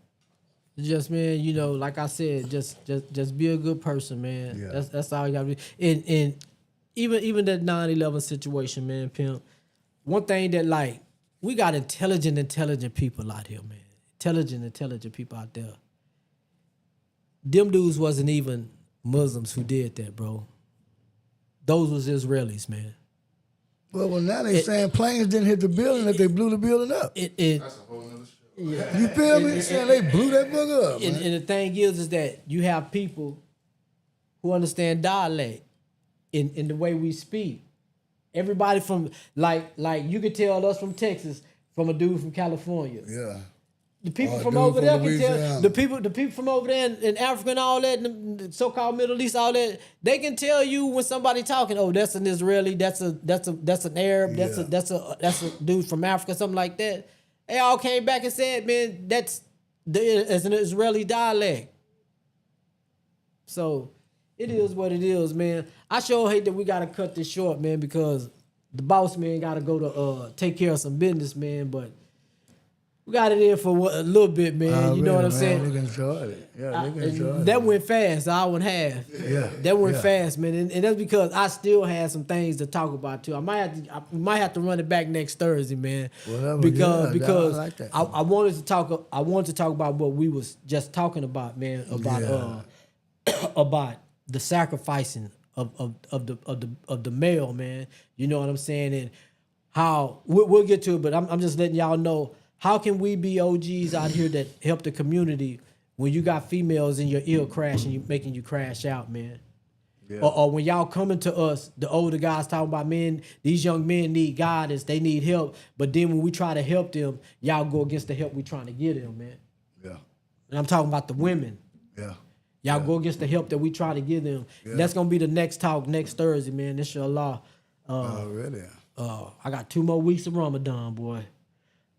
Just, man, you know, like I said, just be a good person, man. Yeah. That's all you gotta be. And even that 9/11 situation, man, pimp. One thing that, like, we got intelligent people out here, man. Intelligent people out there. Them dudes wasn't even Muslims who did that, bro. Those was Israelis, man. Well, now they saying planes didn't hit the building, that they blew the building up. That's a whole nother show. Yeah. You feel me? Saying they blew that bug up. And the thing is that you have people who understand dialect. in the way we speak. Everybody from like you could tell us from Texas from a dude from California. Yeah. The people Or a from dude over from there can Louisiana. tell the people from over there in Africa and all that, and the so-called Middle East, all that, they can tell you when somebody talking. Oh, that's an Israeli. That's an Arab. That's a dude from Africa, something like that. They all came back and said, man, it's an Israeli dialect. So it is what it is, man. I sure hate that we gotta cut this short, man, because the boss man gotta go to take care of some business, man. But we got it in for a little bit, man. You know what I'm saying? They enjoyed it. Yeah, they enjoyed it. That went fast, an hour and a half. Yeah, That went yeah. fast, man. And that's because I still had some things to talk about too. We might have to run it back next Thursday, man. Whatever, Because I like that. I wanted to talk about what we was just talking about, man, about about the sacrificing of the male, man. You know what I'm saying? And how we'll get to it, but I'm just letting y'all know, how can we be OGs out here that help the community when you got females in your ear crashing, you making you crash out, man? Yeah. Or when y'all coming to us, the older guys talking about, man, these young men need guidance, they need help. But then when we try to help them, y'all go against the help we trying to give them, man. Yeah. And I'm talking about the women. Yeah. Y'all go against the help that we try to give them. Yeah. That's gonna be the next talk next Thursday, man. Inshallah. Really? I got 2 more weeks of Ramadan, boy.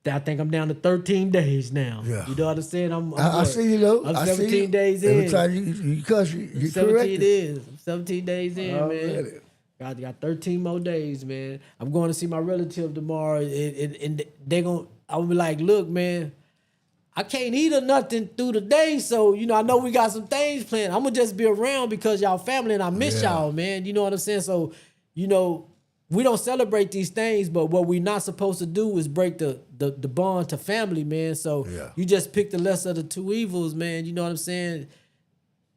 I think I'm down to 13 days now. Yeah. You know what I'm saying? I see you though. I'm 17 days in. Every time you cuss, you 17 days. I'm 17 days in, man. Really? Got 13 more days, man. I'm going to see my relative tomorrow, and they gonna. I will be like, look, man, I can't eat or nothing through the day, so I know we got some things planned. I'm gonna just be around because y'all family and I miss y'all, man. You know what I'm saying? So, we don't celebrate these things, but what we're not supposed to do is break the bond to family, man. So you just pick the lesser of the two evils, man. You know what I'm saying?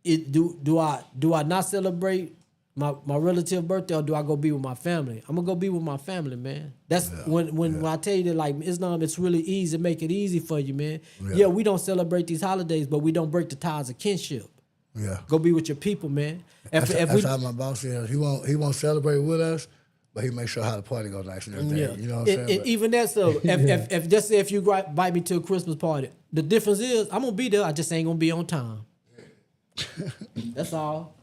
Do I not celebrate my relative birthday, or do I go be with my family? I'm gonna go be with my family, man. That's when I tell you that, like, Islam, it's really easy, make it easy for you, man. Yeah, we don't celebrate these holidays, but we don't break the ties of kinship. Yeah. Go be with your people, man. That's how my boss is. He won't celebrate with us, but he makes sure how the party goes nice and everything. Yeah. You know what I'm saying? And even that, so if just say if you invite me to a Christmas party, the difference is I'm gonna be there. I just ain't gonna be on time. That's all.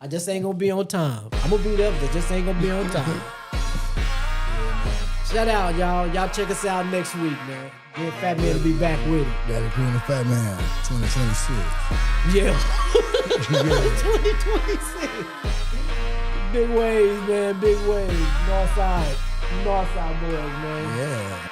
I just ain't gonna be on time. I'm gonna be there, but I just ain't gonna be on time. Shout out, y'all. Y'all check us out next week, man. Me and Fat Man will be back with it. Daddy Cre FatMan 2026. Yeah. 2026. Big waves, man. Big waves. Northside boys, man. Yeah.